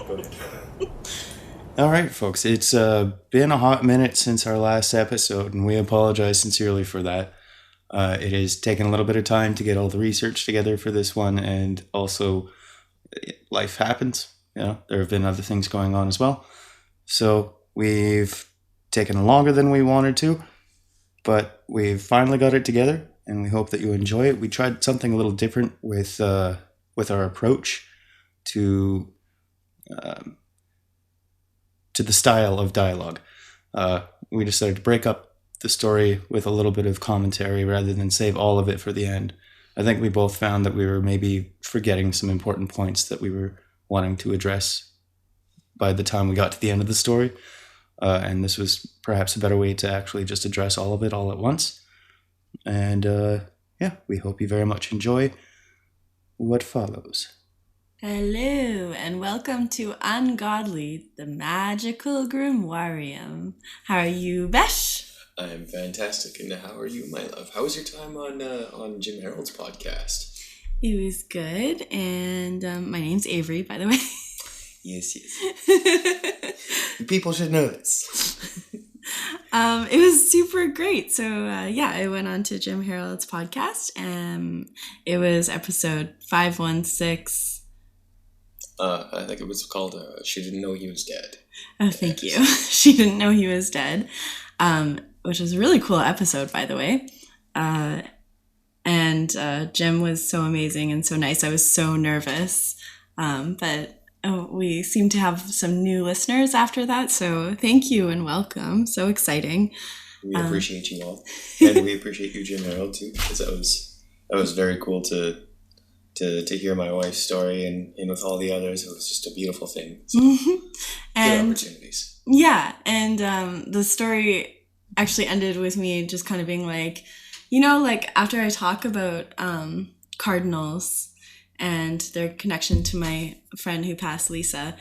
Go ahead. All right, folks. It's been a hot minute since our last episode, and we apologize sincerely for that. It has taken a little bit of time to get all the research together for this one, and also life happens. You know, there have been other things going on as well. So we've taken longer than we wanted to, but we've finally got it together, and we hope that you enjoy it. We tried something a little different with our approach to the style of dialogue. We decided to break up the story with a little bit of commentary rather than save all of it for the end. I think we both found that we were maybe forgetting some important points that we were wanting to address by the time we got to the end of the story. And this was perhaps a better way to actually just address all of it all at once. And we hope you very much enjoy what follows. Hello, and welcome to UnGodly, the magical grimoire. How are you, Besh? I am fantastic, and how are you, my love? How was your time on Jim Harold's podcast? It was good, and my name's Avery, by the way. Yes. People should know this. It was super great. So, I went on to Jim Harold's podcast, and it was episode 516. I think it was called She Didn't Know He Was Dead. Oh, thank you. She didn't know he was dead, which was a really cool episode, by the way. And Jim was so amazing and so nice. I was so nervous, but we seem to have some new listeners after that. So thank you and welcome. So exciting. We appreciate you all, and we appreciate you, Jim Harold, too, because that was very cool to hear my wife's story and with all the others. It was just a beautiful thing. So, and good opportunities. Yeah, and the story actually ended with me just kind of being like, like after I talk about Cardinals and their connection to my friend who passed, Lisa,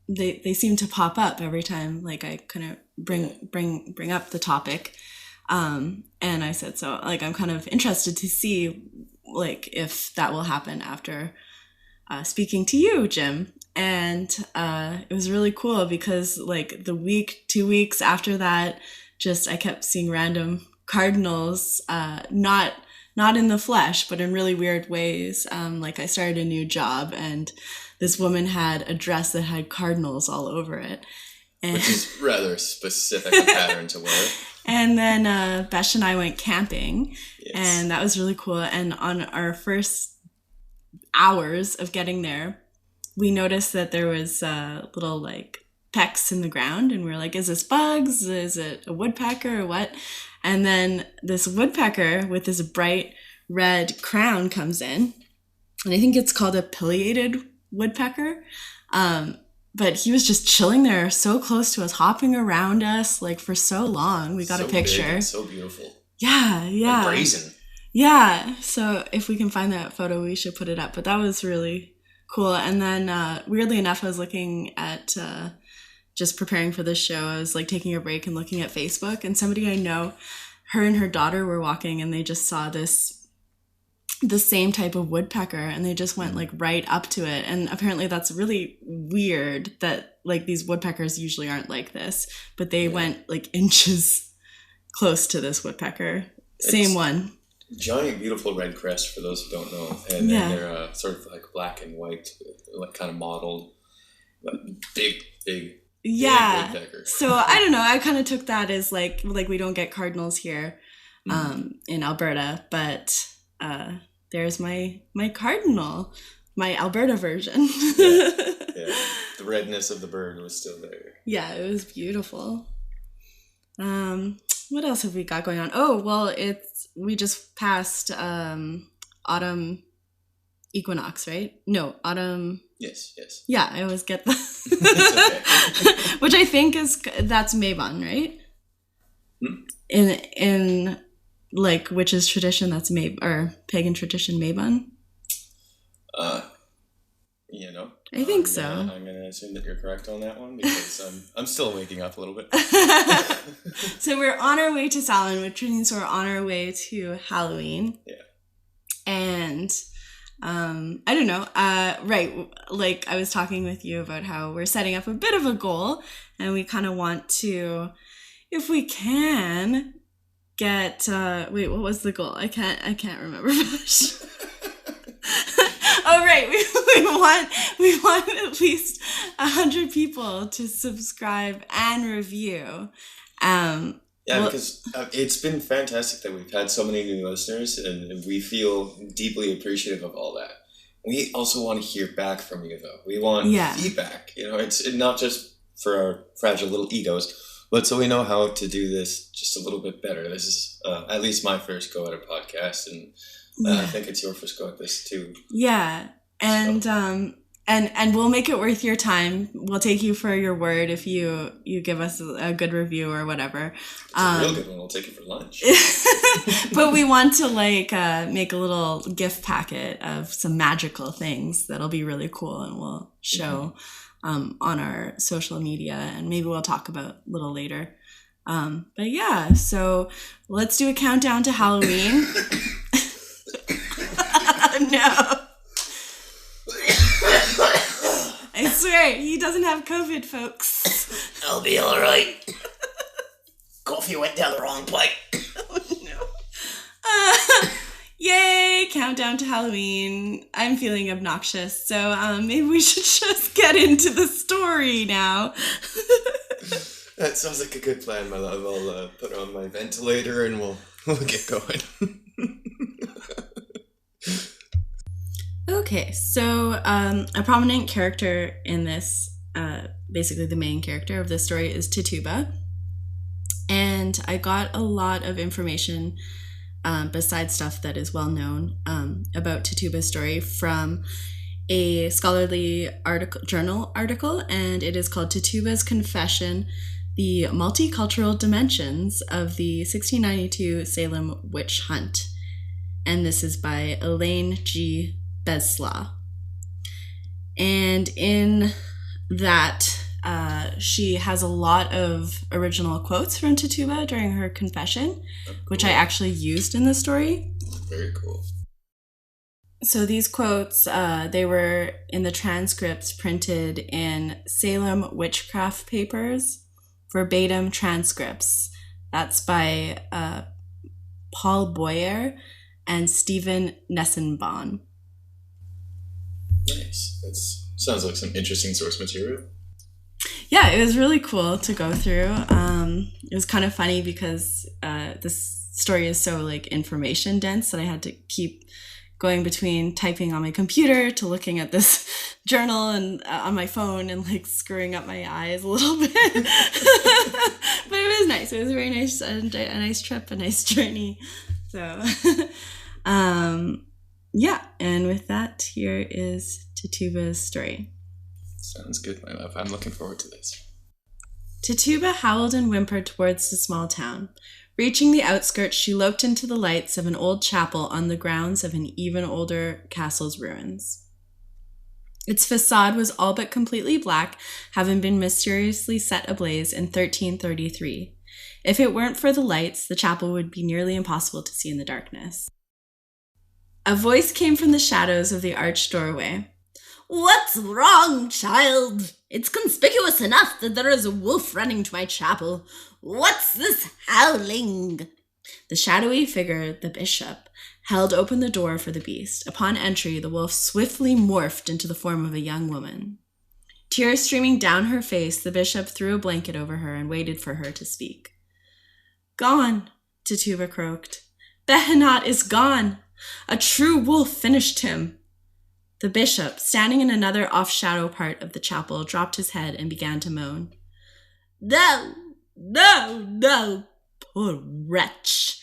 they seem to pop up every time like I kind of bring up the topic. And I said, so like I'm kind of interested to see like if that will happen after speaking to you, Jim. And it was really cool because like 2 weeks after that, just I kept seeing random Cardinals, not in the flesh, but in really weird ways. Like I started a new job and this woman had a dress that had Cardinals all over it. Which is rather specific a pattern to wear. And then Besh and I went camping, yes. And that was really cool. And on our first hours of getting there, we noticed that there was little like pecks in the ground, and we were like, is this bugs? Is it a woodpecker or what? And then this woodpecker with this bright red crown comes in, and I think it's called a pileated woodpecker. But he was just chilling there so close to us, hopping around us like for so long. We got a picture. Big and so beautiful. Yeah. And brazen. Yeah. So if we can find that photo, we should put it up. But that was really cool. And then weirdly enough, I was looking at just preparing for this show. I was like taking a break and looking at Facebook, and somebody I know, her and her daughter were walking, and they just saw the same type of woodpecker, and they just went like right up to it. And apparently that's really weird that like these woodpeckers usually aren't like this, but they went like inches close to this woodpecker. Same one. Giant, beautiful red crest for those who don't know. And then they're sort of like black and white, like kind of mottled, big woodpecker. So I don't know. I kind of took that as like we don't get Cardinals here in Alberta, but there's my Cardinal, my Alberta version. yeah. The redness of the bird was still there. Yeah, it was beautiful. What else have we got going on? Oh, well, we just passed autumn equinox, right? No, autumn. Yes. Yeah, I always get that. It's okay. Which I think that's Mabon, right? In like witches tradition, that's or pagan tradition Mabon. I think so. I'm gonna assume that you're correct on that one because I'm still waking up a little bit. So we're on our way to Samhain, which means we're on our way to Halloween. Yeah. And I don't know. Right. Like I was talking with you about how we're setting up a bit of a goal and we kind of want to, if we can, get, wait, what was the goal? I can't remember. Oh, right. We want at least 100 people to subscribe and review. Because it's been fantastic that we've had so many new listeners, and we feel deeply appreciative of all that. We also want to hear back from you, though. We want feedback. It's not just for our fragile little egos, but so we know how to do this just a little bit better. This is at least my first go at a podcast, and I think it's your first go at this too. Yeah, and and we'll make it worth your time. We'll take you for your word if you give us a good review or whatever. It's a real good one. We'll take it for lunch. But we want to make a little gift packet of some magical things that'll be really cool, and we'll show on our social media, and maybe we'll talk about a little later. But yeah, so let's do a countdown to Halloween. No. I swear, he doesn't have COVID, folks. I'll be alright. Coffee went down the wrong pipe. Oh, no. Yay, countdown to Halloween. I'm feeling obnoxious, so maybe we should just get into the story now. That sounds like a good plan, my love. I'll put on my ventilator and we'll get going. Okay, so a prominent character in this, basically the main character of this story, is Tituba. And I got a lot of information besides stuff that is well known about Tituba's story from a scholarly journal article, and it is called Tituba's Confession, The Multicultural Dimensions of the 1692 Salem Witch Hunt. And this is by Elaine G. Beslaw. And in that, she has a lot of original quotes from Tituba during her confession, which I actually used in the story. Very cool. So these quotes, they were in the transcripts printed in Salem Witchcraft Papers, verbatim transcripts. That's by Paul Boyer and Stephen Nessenbaum. Nice. That sounds like some interesting source material. Yeah, it was really cool to go through. It was kind of funny because this story is so like information dense that I had to keep going between typing on my computer to looking at this journal and on my phone and like screwing up my eyes a little bit. But it was nice. It was very nice, a nice trip, a nice journey. So yeah, and with that, here is Tituba's story. Sounds good, my love. I'm looking forward to this. Tituba howled and whimpered towards the small town. Reaching the outskirts, she loped into the lights of an old chapel on the grounds of an even older castle's ruins. Its facade was all but completely black, having been mysteriously set ablaze in 1333. If it weren't for the lights, the chapel would be nearly impossible to see in the darkness. A voice came from the shadows of the arched doorway. What's wrong, child? It's conspicuous enough that there is a wolf running to my chapel. What's this howling? The shadowy figure, the bishop, held open the door for the beast. Upon entry, the wolf swiftly morphed into the form of a young woman. Tears streaming down her face, the bishop threw a blanket over her and waited for her to speak. Gone, Tituba croaked. Behenot is gone. A true wolf finished him. The bishop, standing in another off-shadow part of the chapel, dropped his head and began to moan. No, no, no, poor wretch.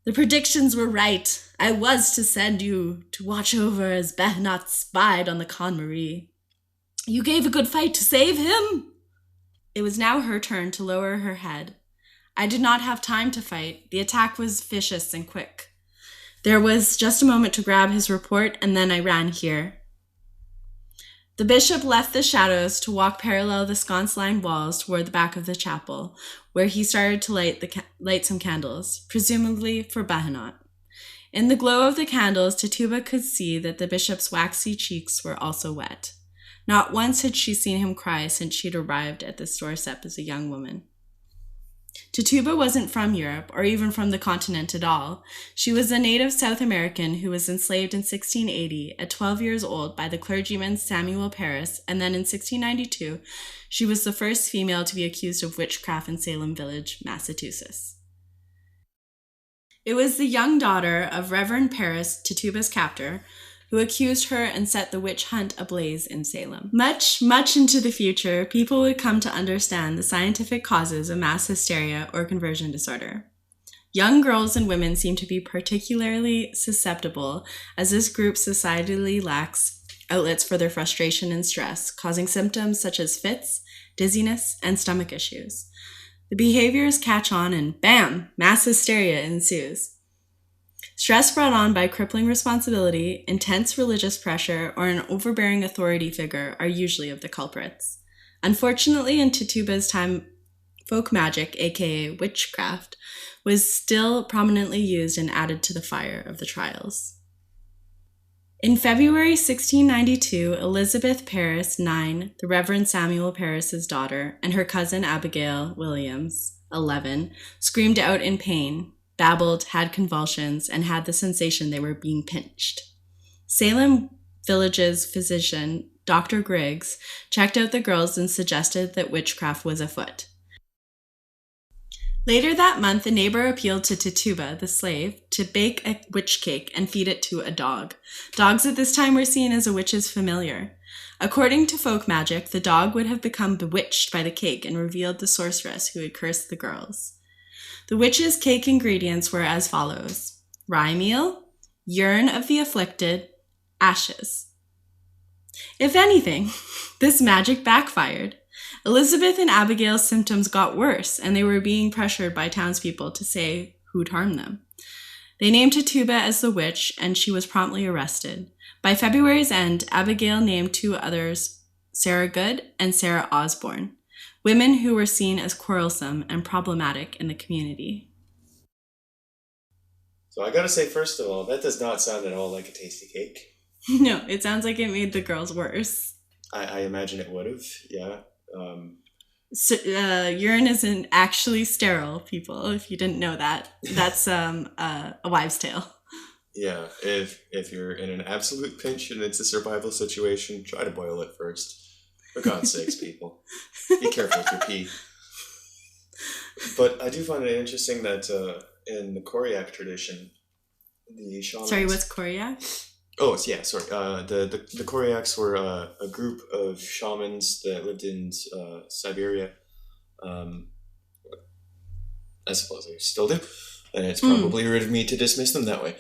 The predictions were right. I was to send you to watch over as Behenot spied on the Con Marie. You gave a good fight to save him. It was now her turn to lower her head. I did not have time to fight. The attack was vicious and quick. There was just a moment to grab his report, and then I ran here. The bishop left the shadows to walk parallel the sconce-lined walls toward the back of the chapel, where he started to light some candles, presumably for Behenot. In the glow of the candles, Tituba could see that the bishop's waxy cheeks were also wet. Not once had she seen him cry since she'd arrived at this doorstep as a young woman. Tituba wasn't from Europe, or even from the continent at all. She was a native South American who was enslaved in 1680 at 12 years old by the clergyman Samuel Parris, and then in 1692, she was the first female to be accused of witchcraft in Salem Village, Massachusetts. It was the young daughter of Reverend Parris, Tituba's captor, who accused her and set the witch hunt ablaze in Salem. Much, much into the future, people would come to understand the scientific causes of mass hysteria or conversion disorder. Young girls and women seem to be particularly susceptible, as this group societally lacks outlets for their frustration and stress, causing symptoms such as fits, dizziness, and stomach issues. The behaviors catch on and bam, mass hysteria ensues. Stress brought on by crippling responsibility, intense religious pressure, or an overbearing authority figure are usually of the culprits. Unfortunately, in Tituba's time, folk magic, aka witchcraft, was still prominently used and added to the fire of the trials. In February 1692, Elizabeth Parris, 9, the Reverend Samuel Parris's daughter, and her cousin Abigail Williams, 11, screamed out in pain, babbled, had convulsions, and had the sensation they were being pinched. Salem Village's physician, Dr. Griggs, checked out the girls and suggested that witchcraft was afoot. Later that month, a neighbor appealed to Tituba, the slave, to bake a witch cake and feed it to a dog. Dogs at this time were seen as a witch's familiar. According to folk magic, the dog would have become bewitched by the cake and revealed the sorceress who had cursed the girls. The witch's cake ingredients were as follows: rye meal, urine of the afflicted, ashes. If anything, this magic backfired. Elizabeth and Abigail's symptoms got worse, and they were being pressured by townspeople to say who'd harmed them. They named Tituba as the witch, and she was promptly arrested. By February's end, Abigail named 2 others, Sarah Good and Sarah Osborne, women who were seen as quarrelsome and problematic in the community. So I gotta say, first of all, that does not sound at all like a tasty cake. No, it sounds like it made the girls worse. I imagine it would have, yeah. So, urine isn't actually sterile, people, if you didn't know that. That's a wives' tale. Yeah, if you're in an absolute pinch and it's a survival situation, try to boil it first. For God's sakes, people. Be careful with your pee. But I do find it interesting that in the Koryak tradition, the shamans... Sorry, what's Koryak? Oh, yeah, sorry. The Koryaks were a group of shamans that lived in Siberia. I suppose they still do. And it's probably rude of me to dismiss them that way.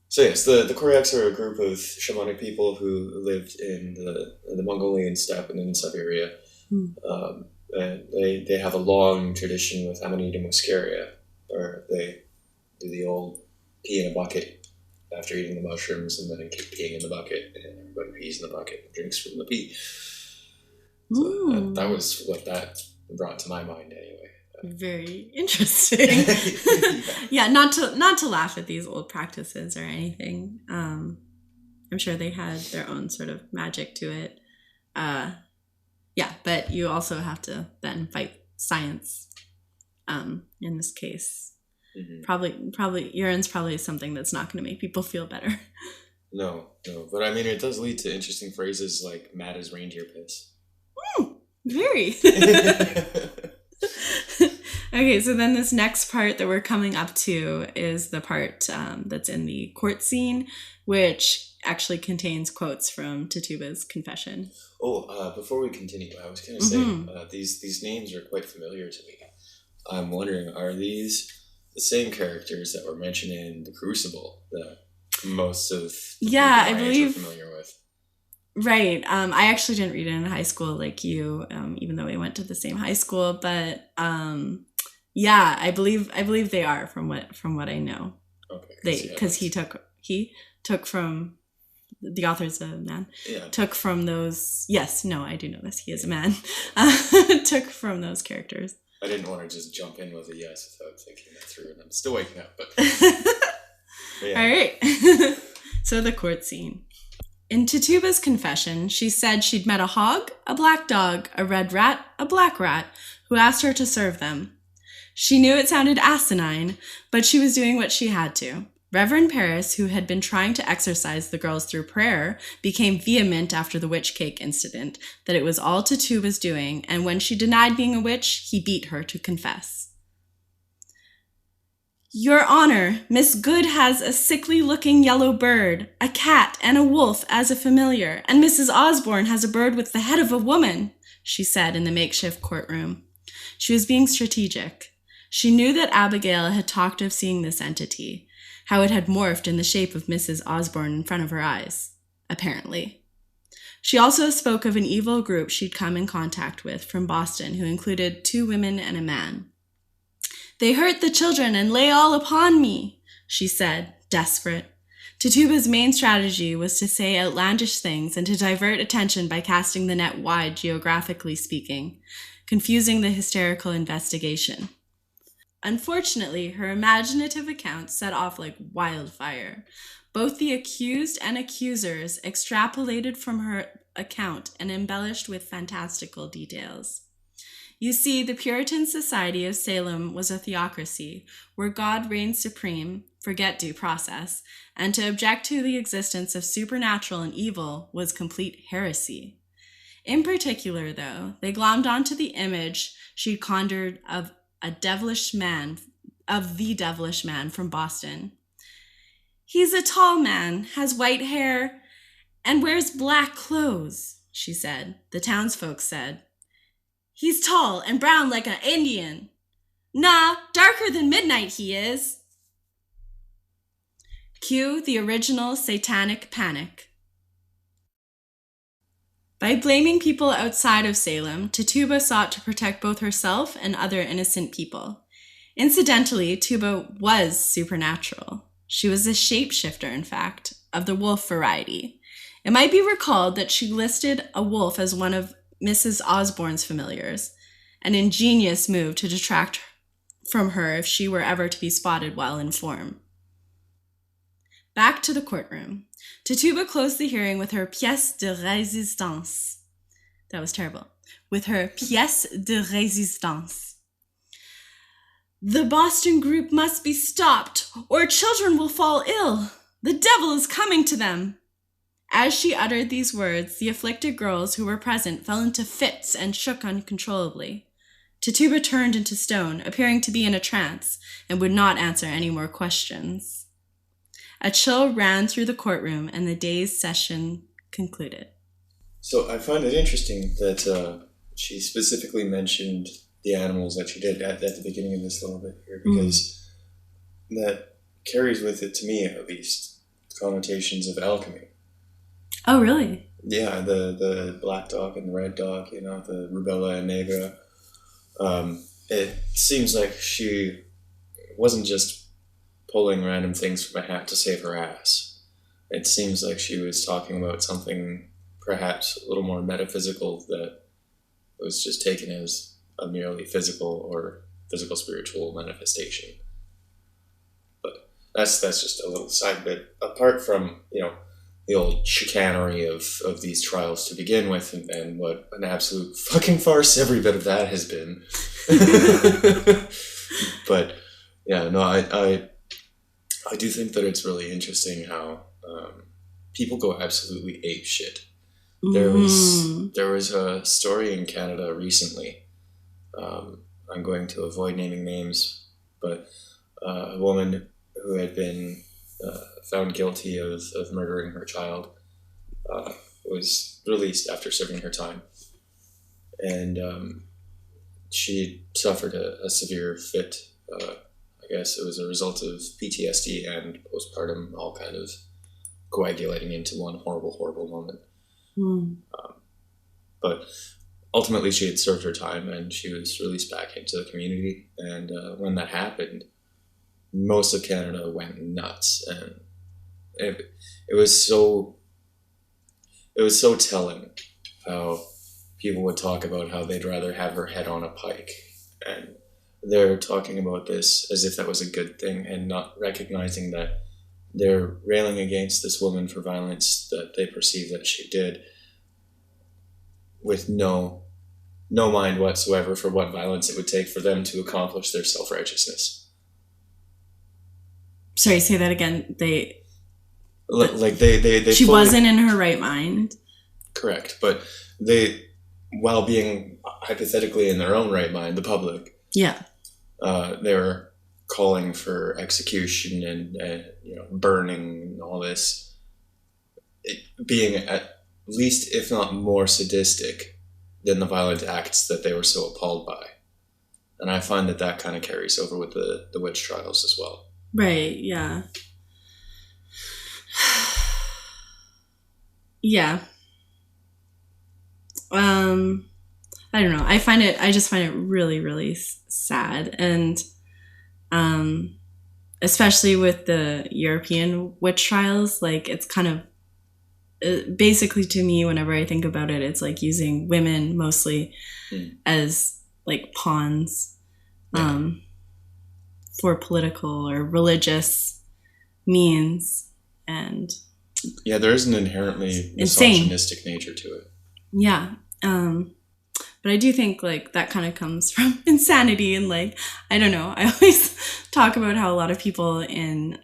So yes, the Koryaks are a group of shamanic people who lived in the Mongolian steppe and in Siberia. And they have a long tradition with Amanita muscaria, where they do the old pee in a bucket after eating the mushrooms and then keep peeing in the bucket, and everybody pees in the bucket and drinks from the pee. So that was what that brought to my mind anyway. Very interesting. Yeah, not to laugh at these old practices or anything. I'm sure they had their own sort of magic to it. Yeah, but you also have to then fight science. In this case, probably urine's probably something that's not going to make people feel better. No, but I mean, it does lead to interesting phrases like "mad as reindeer piss." Very. Okay, so then this next part that we're coming up to is the part that's in the court scene, which actually contains quotes from Tituba's confession. Oh, before we continue, I was going to say, these names are quite familiar to me. I'm wondering, are these the same characters that were mentioned in The Crucible that most of the people I believe are familiar with? Right. I actually didn't read it in high school like you, even though we went to the same high school. But yeah, I believe they are from what I know. Okay. Because he took from the author's a man. Yeah. Took from those. Yes. No, I do know this. He is a man. Took from those characters. I didn't want to just jump in with a yes without thinking that through, and I'm still waking up. But Yeah. All right. So the court scene. In Tituba's confession, she said she'd met a hog, a black dog, a red rat, a black rat, who asked her to serve them. She knew it sounded asinine, but she was doing what she had to. Reverend Paris, who had been trying to exorcise the girls through prayer, became vehement after the witch cake incident, that it was all Tituba's doing, and when she denied being a witch, he beat her to confess. Your Honor, Miss Good has a sickly-looking yellow bird, a cat, and a wolf as a familiar, and Mrs. Osborne has a bird with the head of a woman, she said in the makeshift courtroom. She was being strategic. She knew that Abigail had talked of seeing this entity, how it had morphed in the shape of Mrs. Osborne in front of her eyes, apparently. She also spoke of an evil group she'd come in contact with from Boston who included 2 women and a man. They hurt the children and lay all upon me, she said, desperate. Tituba's main strategy was to say outlandish things and to divert attention by casting the net wide, geographically speaking, confusing the hysterical investigation. Unfortunately, her imaginative accounts set off like wildfire. Both the accused and accusers extrapolated from her account and embellished with fantastical details. You see, the Puritan Society of Salem was a theocracy, where God reigned supreme, forget due process, and to object to the existence of supernatural and evil was complete heresy. In particular, though, they glommed onto the image she'd conjured of the devilish man from Boston. He's a tall man, has white hair, and wears black clothes, she said. The townsfolk said. He's tall and brown like an Indian. Nah, darker than midnight he is. Cue the original satanic panic. By blaming people outside of Salem, Tituba sought to protect both herself and other innocent people. Incidentally, Tuba was supernatural. She was a shapeshifter, in fact, of the wolf variety. It might be recalled that she listed a wolf as one of Mrs. Osborne's familiars, an ingenious move to detract from her if she were ever to be spotted while in form. Back to the courtroom. Tituba closed the hearing with her pièce de résistance. That was terrible. With her pièce de résistance. The Boston group must be stopped, or children will fall ill. The devil is coming to them. As she uttered these words, the afflicted girls who were present fell into fits and shook uncontrollably. Tituba turned into stone, appearing to be in a trance, and would not answer any more questions. A chill ran through the courtroom, and the day's session concluded. So I find it interesting that she specifically mentioned the animals that she did at the beginning of this little bit here, because that carries with it, to me at least, connotations of alchemy. Oh, really? Yeah, the black dog and the red dog, the rubella and negra. It seems like she wasn't just pulling random things from a hat to save her ass. It seems like she was talking about something perhaps a little more metaphysical that was just taken as a merely physical or physical-spiritual manifestation. But that's just a little side bit. Apart from, the old chicanery of these trials to begin with, and what an absolute fucking farce every bit of that has been. But yeah, no, I do think that it's really interesting how people go absolutely ape shit. There was a story in Canada recently. I'm going to avoid naming names, but a woman who had been found guilty of murdering her child was released after serving her time. And she suffered a severe fit. I guess it was a result of PTSD and postpartum all kind of coagulating into one horrible, horrible moment. But ultimately she had served her time and she was released back into the community. And when that happened, most of Canada went nuts. And it was so telling how people would talk about how they'd rather have her head on a pike. And they're talking about this as if that was a good thing and not recognizing that they're railing against this woman for violence that they perceive that she did, with no mind whatsoever for what violence it would take for them to accomplish their self-righteousness. Sorry, say that again. They she wasn't in her right mind. Correct, but they, while being hypothetically in their own right mind, the public, yeah, they were calling for execution and burning and all this, it being at least, if not more, sadistic than the violent acts that they were so appalled by. And I find that kind of carries over with the witch trials as well. Right, yeah. Yeah. I don't know. I just find it really, really sad. And especially with the European witch trials, like, it's kind of, basically, to me, whenever I think about it, it's like using women mostly as like pawns for political or religious means. And yeah, there is an inherently misogynistic nature to it. Yeah. But I do think like that kind of comes from insanity, and like, I don't know, I always talk about how a lot of people in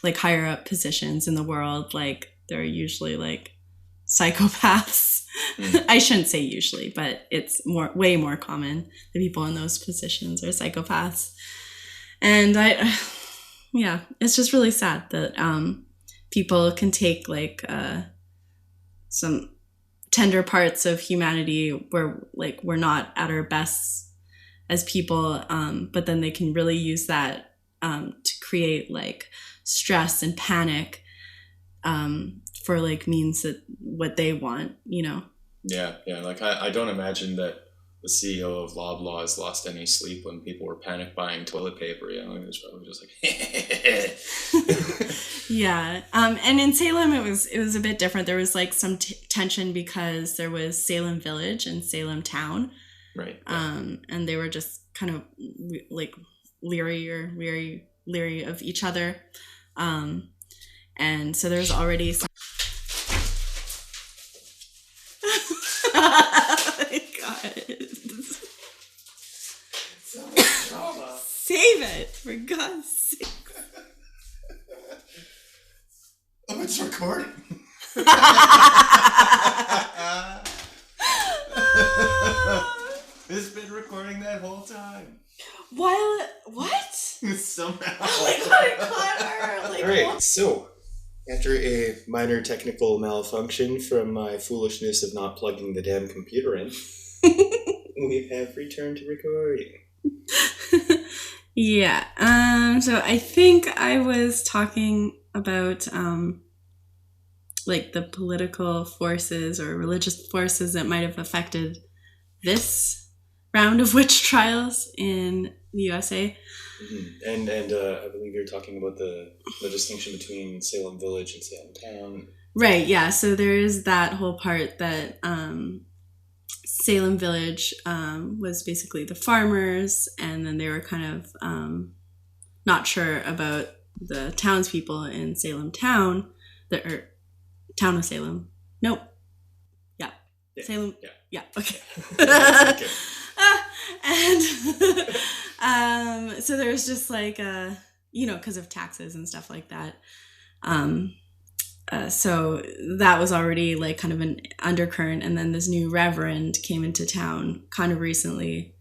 like higher up positions in the world, like, they're usually like psychopaths. I shouldn't say usually, but it's way more common. The people in those positions are psychopaths. And yeah, it's just really sad that people can take like some tender parts of humanity where like we're not at our best as people, but then they can really use that to create like stress and panic for like means that what they want, you know. Yeah, like I don't imagine that the CEO of Loblaw has lost any sleep when people were panic buying toilet paper. You know, it was probably just like yeah. And in Salem it was a bit different. There was like some tension because there was Salem Village and Salem Town. Right. And they were just kind of like leery of each other. And so there's already some oh my God. So much drama. Save it, for God's sake. Oh, it's recording. It's been recording that whole time. What? Somehow. Oh my God, Connor. Like, Alright, so after a minor technical malfunction from my foolishness of not plugging the damn computer in, we have returned to recording. Yeah. So I think I was talking about like the political forces or religious forces that might have affected this round of witch trials in the USA. Mm-hmm. And I believe you're talking about the distinction between Salem Village and Salem Town. Right, yeah. So there is that whole part that Salem Village was basically the farmers, and then they were kind of not sure about the townspeople in Salem Town, or Town of Salem. Nope. Yeah. Salem. Yeah. Okay. Okay. And so there's just like because of taxes and stuff like that. So that was already like kind of an undercurrent, and then this new reverend came into town kind of recently,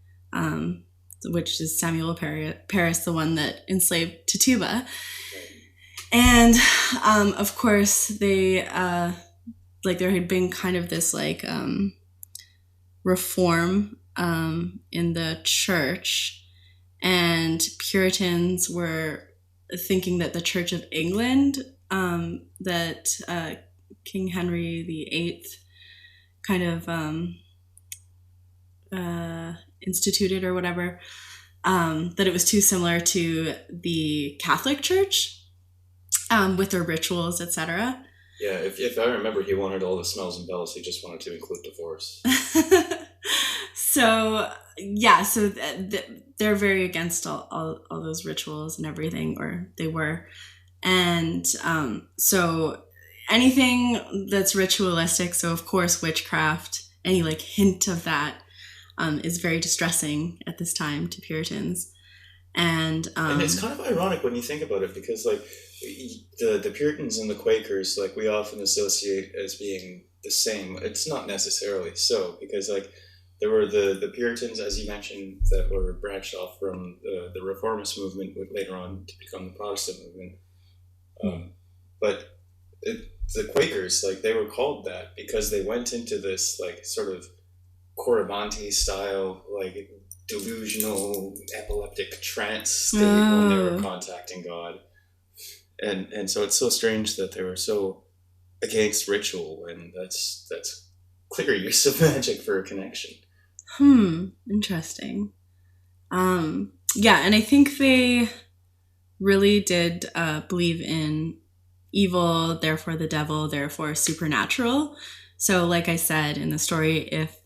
which is Samuel Paris, the one that enslaved Tituba. And of course they like there had been kind of this like reform in the church, and Puritans were thinking that the Church of England, that King Henry VIII kind of instituted or whatever, that it was too similar to the Catholic Church with their rituals, etc. Yeah, if I remember, he wanted all the smells and bells. He just wanted to include divorce. So yeah, so they're very against all those rituals and everything, or they were. And so anything that's ritualistic, so of course witchcraft, any like hint of that is very distressing at this time to Puritans. And it's kind of ironic when you think about it, because like the Puritans and the Quakers, like we often associate as being the same. It's not necessarily so, because like there were the Puritans, as you mentioned, that were branched off from the Reformist movement, later on to become the Protestant movement. But the Quakers, like they were called that because they went into this like sort of Corabanti style, like delusional, epileptic trance state when they were contacting God. And so it's so strange that they were so against ritual, and that's clear use of magic for a connection. Interesting. Yeah, and I think they really did believe in evil, therefore the devil, therefore supernatural. So like I said in the story, if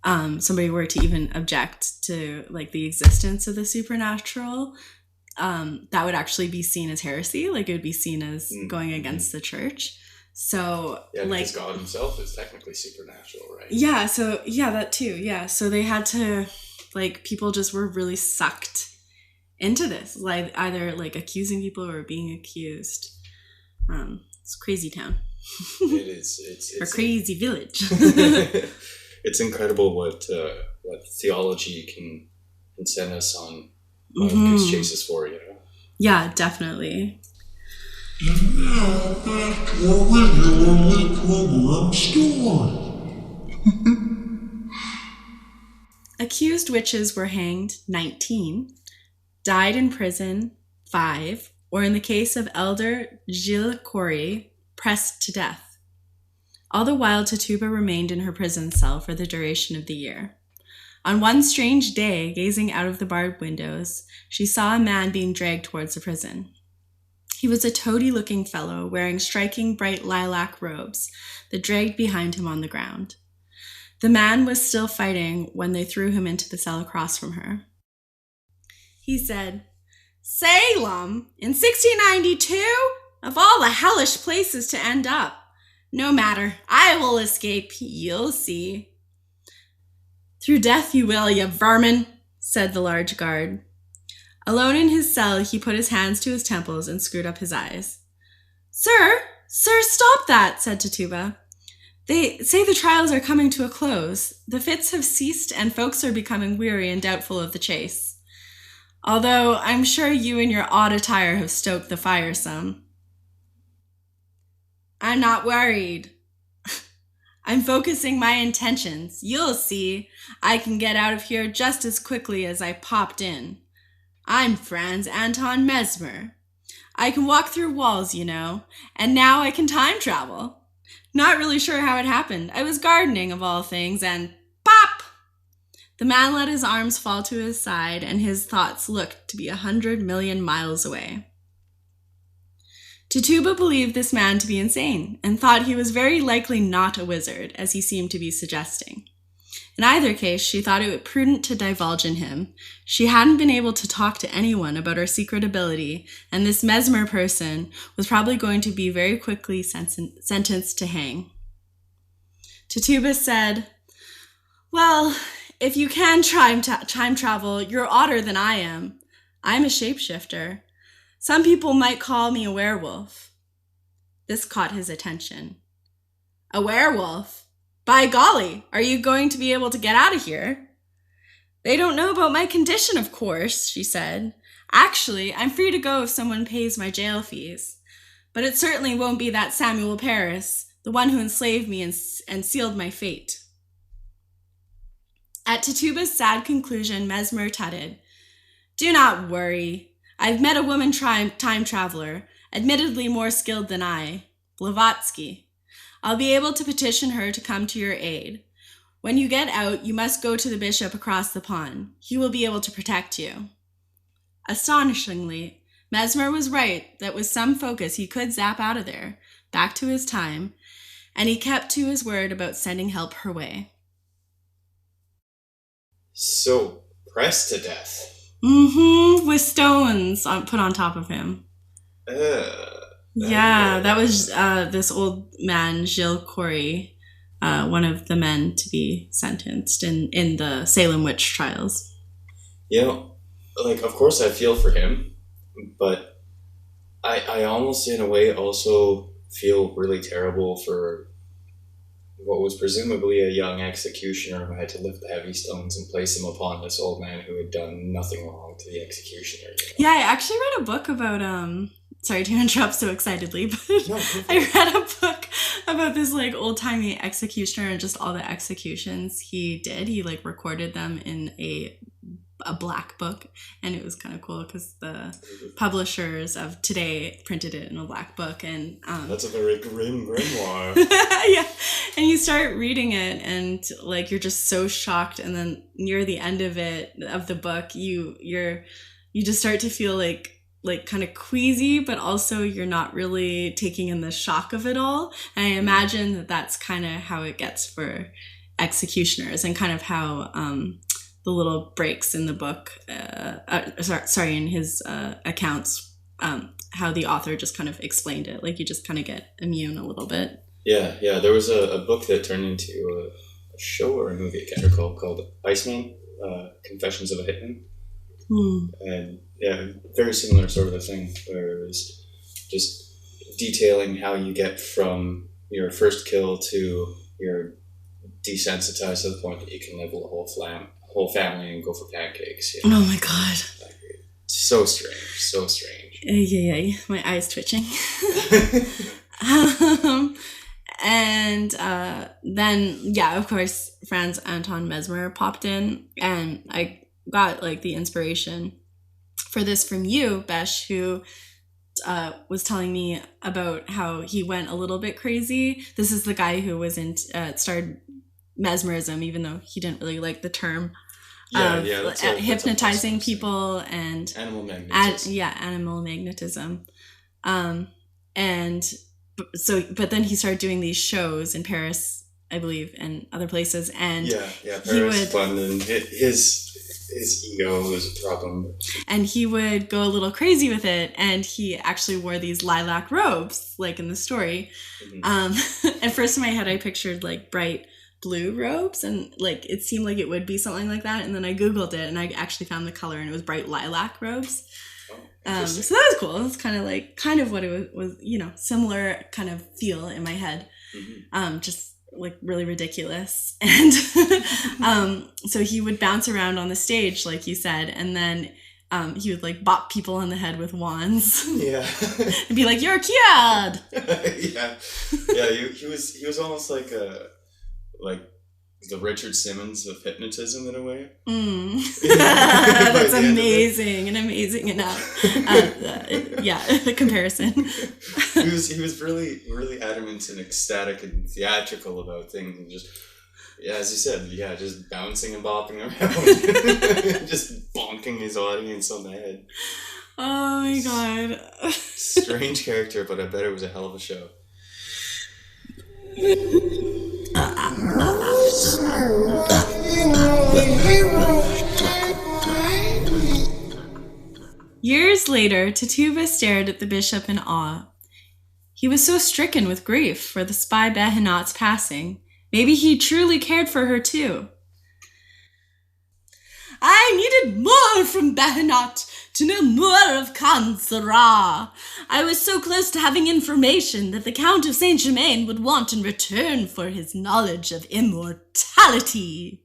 somebody were to even object to like the existence of the supernatural, that would actually be seen as heresy. Like it would be seen as going against the church. So yeah, like because God himself is technically supernatural, right? Yeah, so yeah, that too. Yeah, so they had to, like, people just were really sucked into this, like either like accusing people or being accused. It's crazy town. It is. It's or crazy village. It's incredible what theology can send us on goose chases for, you know? Yeah, definitely. And now back to our regularly programmed story. Accused witches were hanged 19, died in prison 5, or in the case of Elder Gilles Corey, pressed to death. All the while, Tituba remained in her prison cell for the duration of the year. On one strange day, gazing out of the barred windows, she saw a man being dragged towards the prison. He was a toady-looking fellow wearing striking bright lilac robes that dragged behind him on the ground. The man was still fighting when they threw him into the cell across from her. He said, "Salem, in 1692? Of all the hellish places to end up. No matter, I will escape, you'll see." "Through death you will, you vermin," said the large guard. Alone in his cell, he put his hands to his temples and screwed up his eyes. Sir, stop that," said Tituba. "They say the trials are coming to a close. The fits have ceased and folks are becoming weary and doubtful of the chase. Although I'm sure you and your odd attire have stoked the fire some." "I'm not worried. I'm focusing my intentions. You'll see. I can get out of here just as quickly as I popped in. I'm Franz Anton Mesmer. I can walk through walls, you know, and now I can time travel. Not really sure how it happened. I was gardening, of all things, and pop!" The man let his arms fall to his side, and his thoughts looked to be 100 million miles away. Tituba believed this man to be insane, and thought he was very likely not a wizard, as he seemed to be suggesting. In either case, she thought it prudent to divulge in him. She hadn't been able to talk to anyone about her secret ability, and this Mesmer person was probably going to be very quickly sentenced to hang. Tituba said, "Well, if you can time travel, you're odder than I am. I'm a shapeshifter. Some people might call me a werewolf." This caught his attention. "A werewolf? By golly, are you going to be able to get out of here?" "They don't know about my condition, of course," she said. "Actually, I'm free to go if someone pays my jail fees. But it certainly won't be that Samuel Paris, the one who enslaved me and sealed my fate." At Tituba's sad conclusion, Mesmer tutted, "Do not worry. I've met a woman time traveler, admittedly more skilled than I, Blavatsky. I'll be able to petition her to come to your aid. When you get out, you must go to the bishop across the pond. He will be able to protect you." Astonishingly, Mesmer was right that with some focus he could zap out of there, back to his time, and he kept to his word about sending help her way. So, pressed to death. With stones put on top of him. That was this old man, Gilles Corey, one of the men to be sentenced in the Salem witch trials. You know, like, of course I feel for him, but I almost in a way also feel really terrible for what was presumably a young executioner who had to lift the heavy stones and place them upon this old man who had done nothing wrong to the executioner. You know? Yeah, I actually read a book about sorry to interrupt so excitedly, but no, I read a book about this like old-timey executioner and just all the executions he did. He like recorded them in a black book, and it was kind of cool because the publishers of today printed it in a black book, and that's a very grim grimoire. Yeah, and you start reading it and like you're just so shocked, and then near the end of the book you just start to feel like kind of queasy, but also you're not really taking in the shock of it all. And I imagine that that's kind of how it gets for executioners, and kind of how the little breaks in the book, in his accounts, how the author just kind of explained it. Like you just kind of get immune a little bit. Yeah. There was a book that turned into a show or a movie, I can't recall, called Iceman, Confessions of a Hitman. And yeah, very similar sort of a thing, where it was just detailing how you get from your first kill to your desensitized to the point that you can level a whole family and go for pancakes. You know? Oh my god. So strange. Yeah. My eyes twitching. And then, yeah, of course, Franz Anton Mesmer popped in, and I got like the inspiration for this from you, Besh, who was telling me about how he went a little bit crazy. This is the guy who was started mesmerism, even though he didn't really like the term. That's hypnotizing people and animal magnetism. Animal magnetism. But then he started doing these shows in Paris, I believe, and other places. And Paris, London. His ego was a problem. And he would go a little crazy with it, and he actually wore these lilac robes, like in the story. Mm-hmm. At first in my head, I pictured like bright blue robes, and like it seemed like it would be something like that. And then I Googled it, and I actually found the color, and it was bright lilac robes. So that was cool. It was kind of what it was, similar kind of feel in my head. Mm-hmm. Just like really ridiculous. And so he would bounce around on the stage, like you said, and then he would like bop people on the head with wands. Yeah. And be like, "You're cured." Yeah. He was almost like the Richard Simmons of hypnotism in a way. That's amazing, and amazing enough. The comparison. He was really, really adamant and ecstatic and theatrical about things, and just, as you said, just bouncing and bopping around, just bonking his audience on the head. Oh my god. Strange character, but I bet it was a hell of a show. Years later, Tituba stared at the bishop in awe. He was so stricken with grief for the spy Behenot's passing. Maybe he truly cared for her too. "I needed more from Behenot to know more of Khan Sarah. I was so close to having information that the Count of Saint-Germain would want in return for his knowledge of immortality."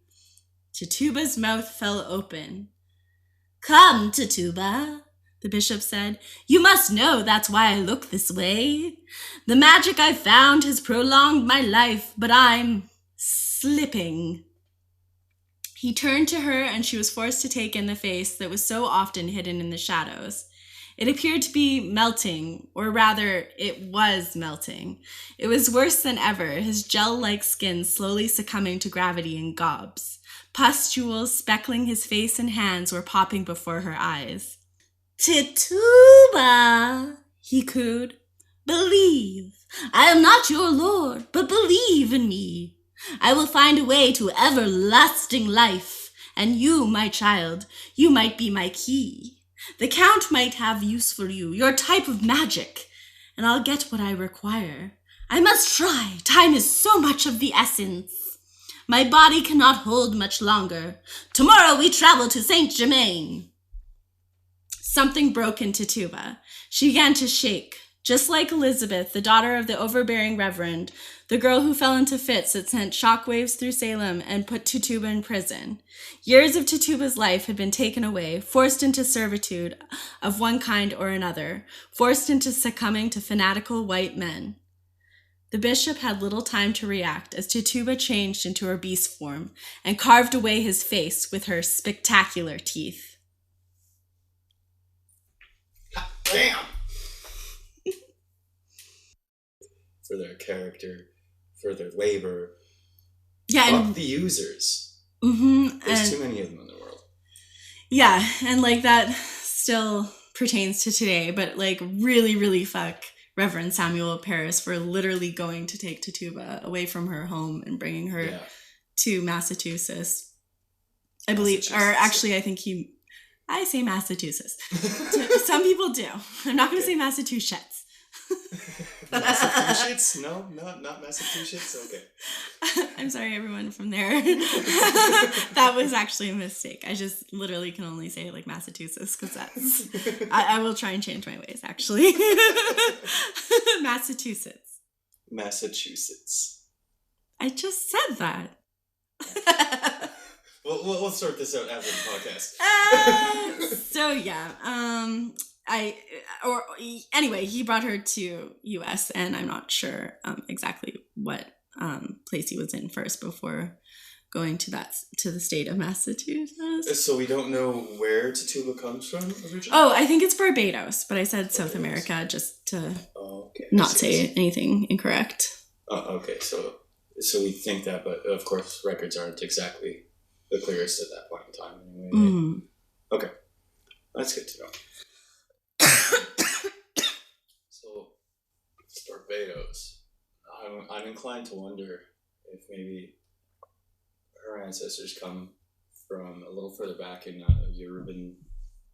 Tituba's mouth fell open. "Come, Tituba," the bishop said. "You must know that's why I look this way. The magic I've found has prolonged my life, but I'm slipping." He turned to her, and she was forced to take in the face that was so often hidden in the shadows. It appeared to be melting, or rather, it was melting. It was worse than ever, his gel-like skin slowly succumbing to gravity in gobs. Pustules speckling his face and hands were popping before her eyes. "Tituba," he cooed. "Believe. I am not your lord, but believe in me. I will find a way to everlasting life, and you, my child, you might be my key. The Count might have use for you, your type of magic, and I'll get what I require. I must try. Time is so much of the essence. My body cannot hold much longer. Tomorrow we travel to Saint-Germain. Something broke into Tuba. She began to shake. Just like Elizabeth, the daughter of the overbearing reverend, the girl who fell into fits that sent shockwaves through Salem and put Tituba in prison. Years of Tituba's life had been taken away, forced into servitude of one kind or another, forced into succumbing to fanatical white men. The bishop had little time to react as Tituba changed into her beast form and carved away his face with her spectacular teeth. Damn! For their character, for their labor. Yeah, fuck the users. Mm-hmm, There's too many of them in the world. Yeah, and like that still pertains to today, but like really, really fuck Reverend Samuel Paris for literally going to take Tituba away from her home and bringing her to Massachusetts. I believe, or actually I think I say Massachusetts. Some people do. I'm not going to say Massachusetts. Massachusetts? No, not Massachusetts? Okay. I'm sorry, everyone from there. That was actually a mistake. I just literally can only say like Massachusetts because that's... I will try and change my ways, actually. Massachusetts. Massachusetts. I just said that. We'll sort this out after the podcast. So yeah, anyway, he brought her to U.S. and I'm not sure exactly what place he was in first before going to the state of Massachusetts. So we don't know where Tituba comes from originally? Oh, I think it's Barbados, but I said South America just to not say anything incorrect. Okay, so we think that, but of course records aren't exactly the clearest at that point in time anyway. Mm-hmm. Okay, that's good to know. So, Barbados. I'm inclined to wonder if maybe her ancestors come from a little further back in a Yoruban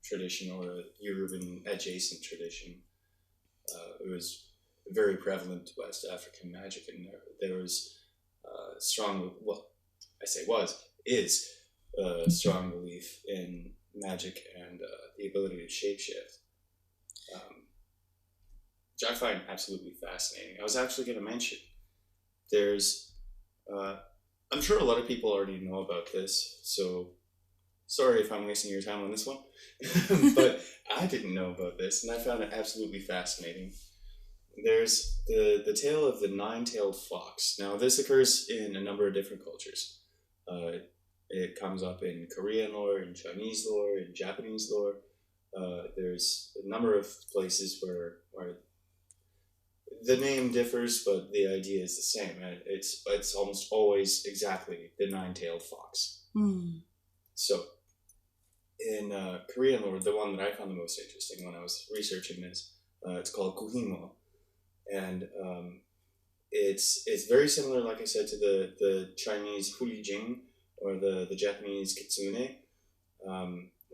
tradition or a Yoruban adjacent tradition. It was very prevalent West African magic, and there was strong, is a strong belief in magic and the ability to shapeshift, which I find absolutely fascinating. I was actually going to mention, there's, I'm sure a lot of people already know about this, so sorry if I'm wasting your time on this one, but I didn't know about this, and I found it absolutely fascinating. There's the tale of the nine-tailed fox. Now, this occurs in a number of different cultures. It comes up in Korean lore, in Chinese lore, in Japanese lore. There's a number of places where the name differs, but the idea is the same. It's almost always exactly the nine-tailed fox. Mm. So, in Korean lore, the one that I found the most interesting when I was researching this, it's called Kuhimo. And it's very similar, like I said, to the Chinese Hulijing or the Japanese Kitsune.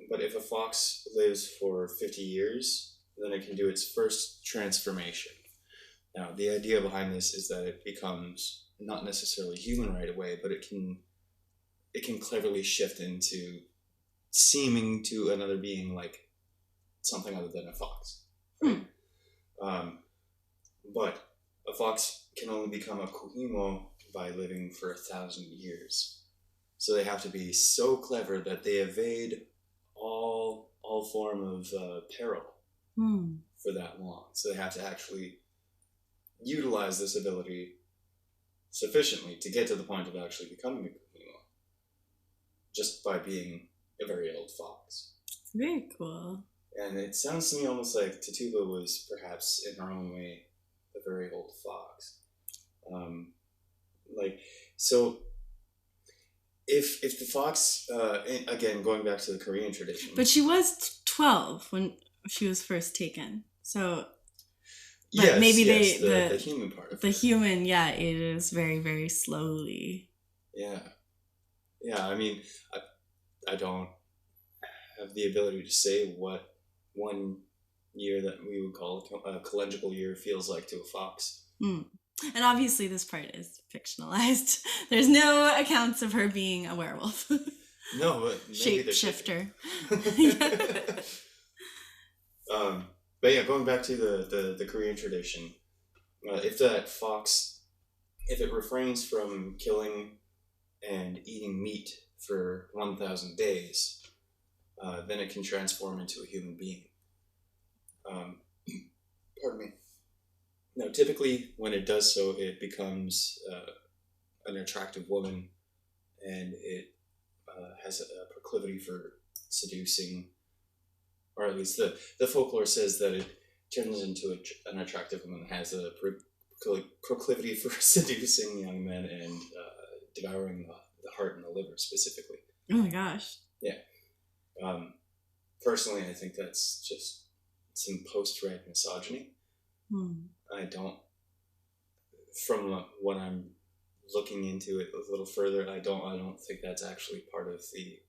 But if a fox lives for 50 years, then it can do its first transformation. Now, the idea behind this is that it becomes not necessarily human right away, but it can cleverly shift into seeming to another being like something other than a fox. Right? But a fox can only become a kuhimo by living for 1,000 years. So they have to be so clever that they evade all form of peril for that long. So they have to actually utilize this ability sufficiently to get to the point of actually becoming a kuhimo, just by being a very old fox. Very cool. And it sounds to me almost like Tituba was perhaps in her own way a very old fox. So if the fox, again, going back to the Korean tradition. But she was 12 when she was first taken. So yes, maybe the human part of the it. human, yeah, it is very, very slowly. Yeah. I mean, I don't have the ability to say what one year that we would call a calendrical year feels like to a fox. And obviously this part is fictionalized. There's no accounts of her being a werewolf. No, but Shapeshifter. But yeah, going back to the Korean tradition, if that fox, if it refrains from killing and eating meat for 1,000 days, then it can transform into a human being. Pardon me. Now, typically, when it does so, it becomes an attractive woman, and it has a proclivity for seducing, or at least the folklore says that it turns into an attractive woman, has a proclivity for seducing young men and devouring the heart and the liver specifically. Oh my gosh. Yeah. Personally, I think that's just some post-red misogyny. I don't, from what I'm looking into it a little further, I don't think that's actually part of the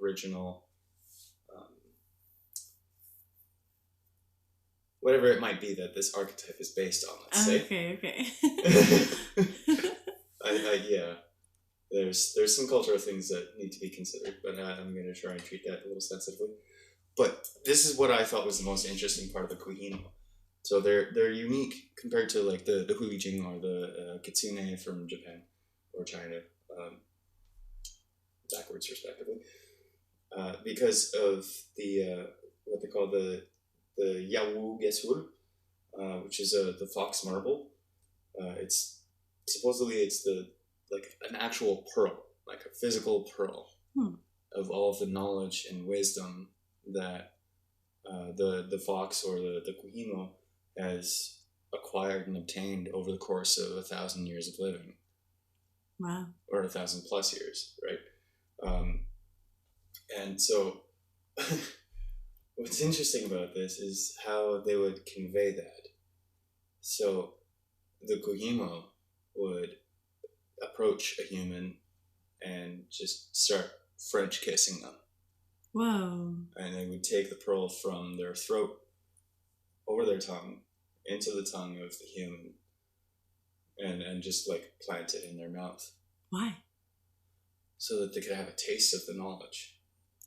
original, whatever it might be that this archetype is based on, let's say. Okay. Yeah. There's some cultural things that need to be considered, but I'm going to try and treat that a little sensitively. But this is what I thought was the most interesting part of the Kuhino. So they're unique compared to like the Huijing or the Kitsune from Japan or China, backwards respectively, because of the what they call the Yawu Gesul, which is the fox marble. It's supposedly like an actual pearl, like a physical pearl of all of the knowledge and wisdom that the fox or the Kuhino has acquired and obtained over the course of 1,000 years of living. Wow. Or 1,000+ years, right? And so what's interesting about this is how they would convey that. So the Kuhimo would approach a human and just start French kissing them. Whoa. And they would take the pearl from their throat over their tongue into the tongue of the human and just like plant it in their mouth. Why? So that they could have a taste of the knowledge.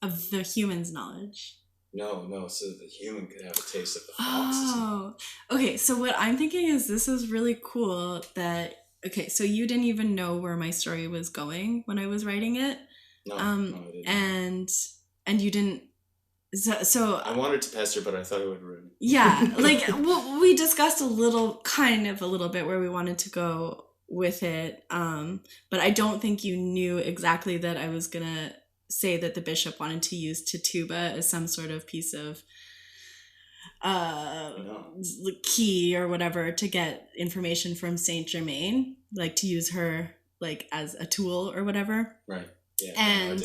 Of the human's knowledge? No, so that the human could have a taste of the fox's knowledge. Okay, so what I'm thinking is this is really cool that, okay, so you didn't even know where my story was going when I was writing it. No, I didn't. And you didn't. So I wanted to pester, but I thought it would ruin it. Yeah, like we discussed a little bit where we wanted to go with it, but I don't think you knew exactly that I was gonna say that the bishop wanted to use Tituba as some sort of piece of key or whatever to get information from Saint Germain, like to use her like as a tool or whatever. Right. Yeah. And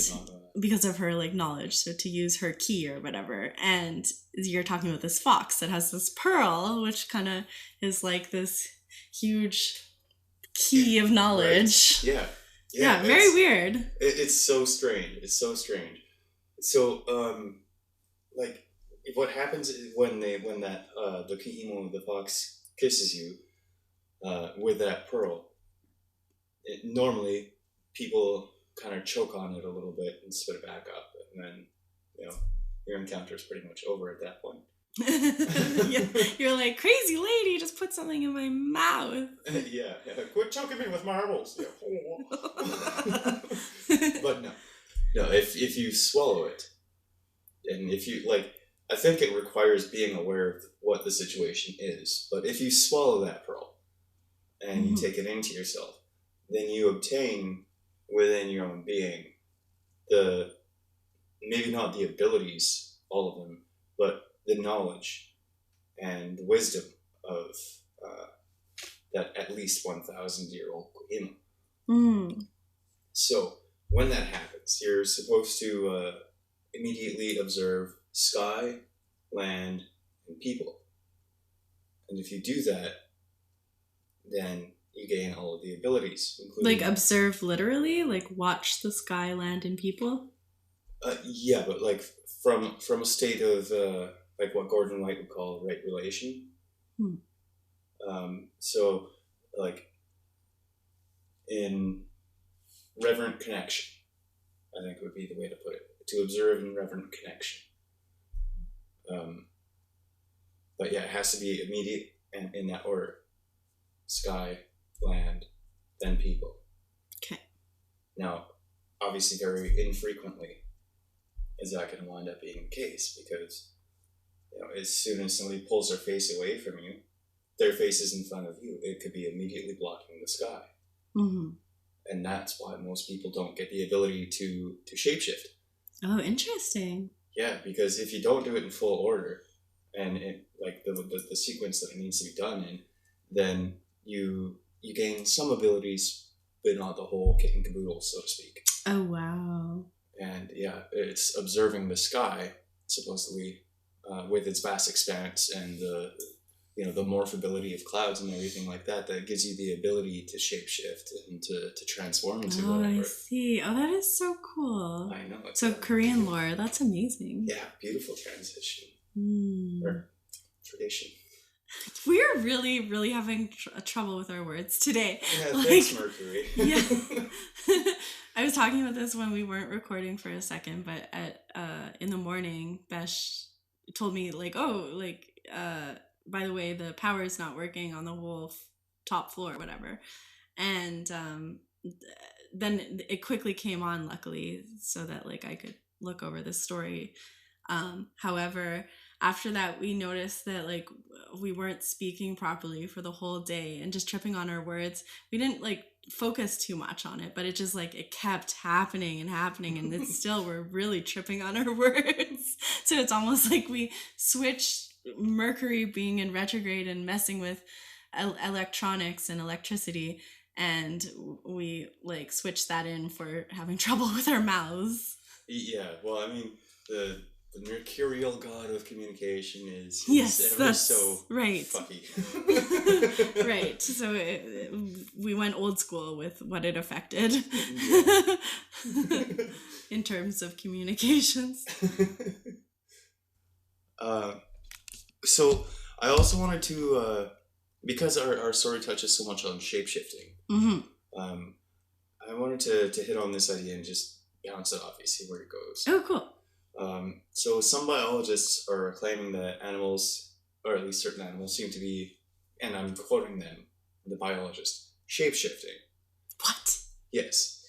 because of her like knowledge, so to use her key or whatever. And you're talking about this fox that has this pearl, which kind of is like this huge key of knowledge. Right. Yeah, very weird. It's so strange. So, like, what happens when the Kuhimo, the fox, kisses you with that pearl? Normally, people kind of choke on it a little bit and spit it back up, and then your encounter is pretty much over at that point. You're like, crazy lady just put something in my mouth. Yeah, quit choking me with marbles. But no, if you swallow it, and if you like, I think it requires being aware of what the situation is. But if you swallow that pearl and you take it into yourself, then you obtain within your own being maybe not the abilities, all of them, but the knowledge and the wisdom of that at least 1,000-year-old Kuhimo. So when that happens, you're supposed to immediately observe sky, land, and people. And if you do that, then you gain all of the abilities, including... Like observe literally? Like watch the sky, land, and people? Yeah, but like from a state of like what Gordon White would call right relation. So like in reverent connection, I think would be the way to put it. To observe in reverent connection. But yeah, it has to be immediate and in that order. Sky, land, then people. Okay. Now, obviously very infrequently is that going to wind up being the case, because as soon as somebody pulls their face away from you, their face is in front of you. It could be immediately blocking the sky. Mm-hmm. And that's why most people don't get the ability to shapeshift. Oh, interesting. Yeah, because if you don't do it in full order, and like the sequence that it needs to be done in, then you gain some abilities, but not the whole kit and caboodle, so to speak. Oh, wow. And yeah, it's observing the sky, supposedly, with its vast expanse and the morphability of clouds and everything like that gives you the ability to shapeshift and to transform into whatever. I see. Oh, that is so cool. I know. So Korean lore, that's amazing. Yeah, beautiful transition. Or tradition. We're really, really having trouble with our words today. Yeah, thanks, Mercury. Yeah. I was talking about this when we weren't recording for a second, but in the morning, Besh told me by the way, the power is not working on the whole top floor or whatever. And then it quickly came on, luckily, so that I could look over this story. However, after that, we noticed that we weren't speaking properly for the whole day and just tripping on our words. We didn't focus too much on it, but it just it kept happening and happening, and it's still, we're really tripping on our words. So it's almost like we switched Mercury being in retrograde and messing with electronics and electricity, and we switched that in for having trouble with our mouths. Yeah, well, I mean, the mercurial god of communication is ever so right. fucky. Right. So we went old school with what it affected. Yeah. In terms of communications. So I also wanted to, because our story touches so much on shapeshifting, I wanted to hit on this idea and just bounce it off and see where it goes. Oh, cool. So some biologists are claiming that animals, or at least certain animals, seem to be, and I'm quoting them, the biologist, shapeshifting. What? Yes.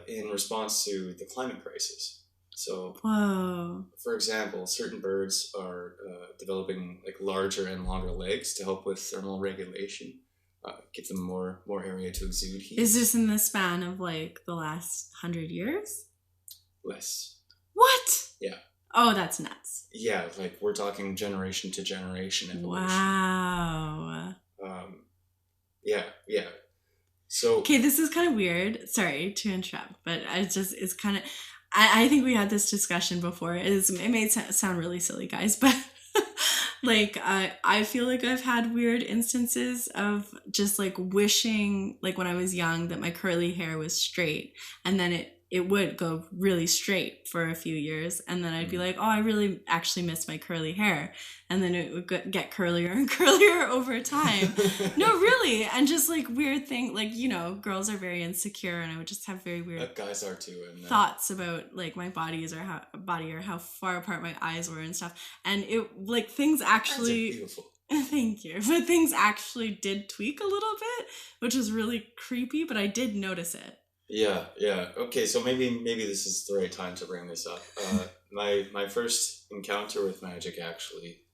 In response to the climate crisis. So, whoa. For example, certain birds are developing larger and longer legs to help with thermal regulation, give them more area to exude heat. Is this in the span of the last 100 years? Less. What? Yeah. Oh, that's nuts. Yeah, we're talking generation to generation evolution. Wow. Yeah. So. Okay, this is kind of weird. Sorry to interrupt, but it's kind of. I think we had this discussion before. It may sound really silly, guys, but I feel like I've had weird instances of just wishing, when I was young, that my curly hair was straight, and then it would go really straight for a few years, and then I'd be like, oh, I really actually miss my curly hair, and then it would get curlier and curlier over time. No, really. And just weird thing, girls are very insecure, and I would just have very weird guys are too, and thoughts about my body or how far apart my eyes were and stuff, and it things actually beautiful. Thank you. But things actually did tweak a little bit, which was really creepy, but I did notice it. Yeah. Okay, so maybe this is the right time to bring this up. My first encounter with magic, actually,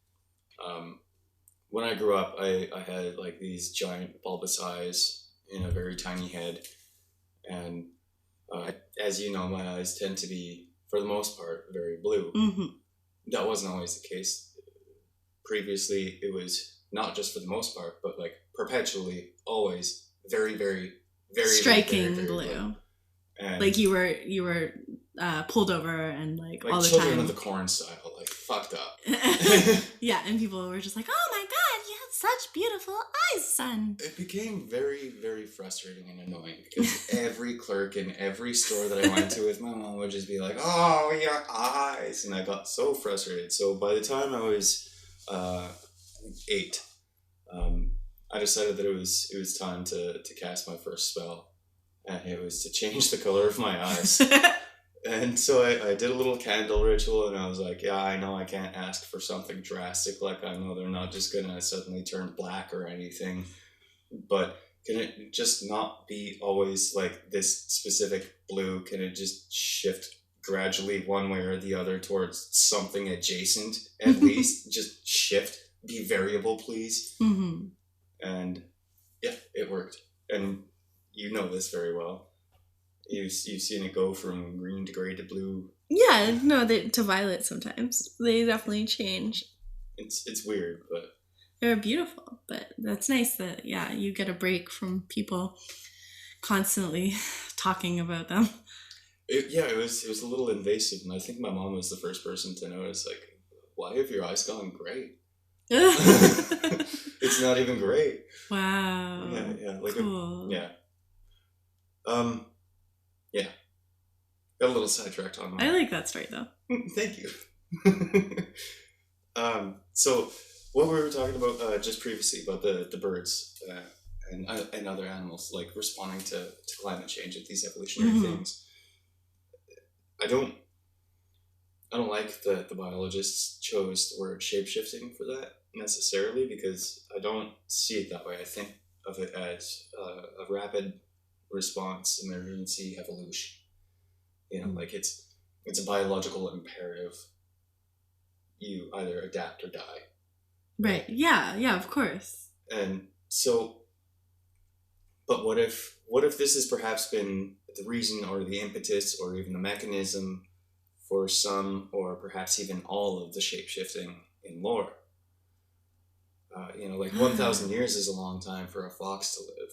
when I grew up, I had these giant bulbous eyes in a very tiny head, and as you know, my eyes tend to be, for the most part, very blue. Mm-hmm. That wasn't always the case. Previously, it was not just for the most part, but perpetually, always very, very, very striking very, very blue. And you were pulled over and all the Children time. of the Corn style, fucked up. Yeah, and people were just like, oh my god, you have such beautiful eyes, son. It became very, very frustrating and annoying because every clerk in every store that I went to with my mom would just be like, "Oh, your eyes," and I got so frustrated. So by the time I was 8, I decided that it was time to cast my first spell, and it was to change the color of my eyes. And so I did a little candle ritual, and I was like, yeah, I know I can't ask for something drastic. Like, I know they're not just going to suddenly turn black or anything. But can it just not be always like this specific blue? Can it just shift gradually one way or the other towards something adjacent? At least just shift. Be variable, please. Mm-hmm. And yeah, it worked. And you know this very well. You've seen it go from green to gray to blue. Yeah, no, to violet sometimes. They definitely change. It's weird, but they're beautiful. But that's nice that, yeah, you get a break from people constantly talking about them. It was a little invasive, and I think my mom was the first person to notice, like, why have your eyes gone gray? It's not even gray. Wow. Yeah, like cool. Yeah. Got a little sidetracked on that. I like that story though. Thank you. So what we were talking about just previously about the birds and other animals like responding to climate change and these evolutionary things. I don't like that the biologists chose the word shapeshifting for that necessarily, because I don't see it that way. I think of it as a rapid response emergency evolution. You know, like it's a biological imperative. You either adapt or die. Right. Yeah, of course. And so, but what if this has perhaps been the reason or the impetus or even the mechanism for some or perhaps even all of the shapeshifting in lore? 1,000 years is a long time for a fox to live.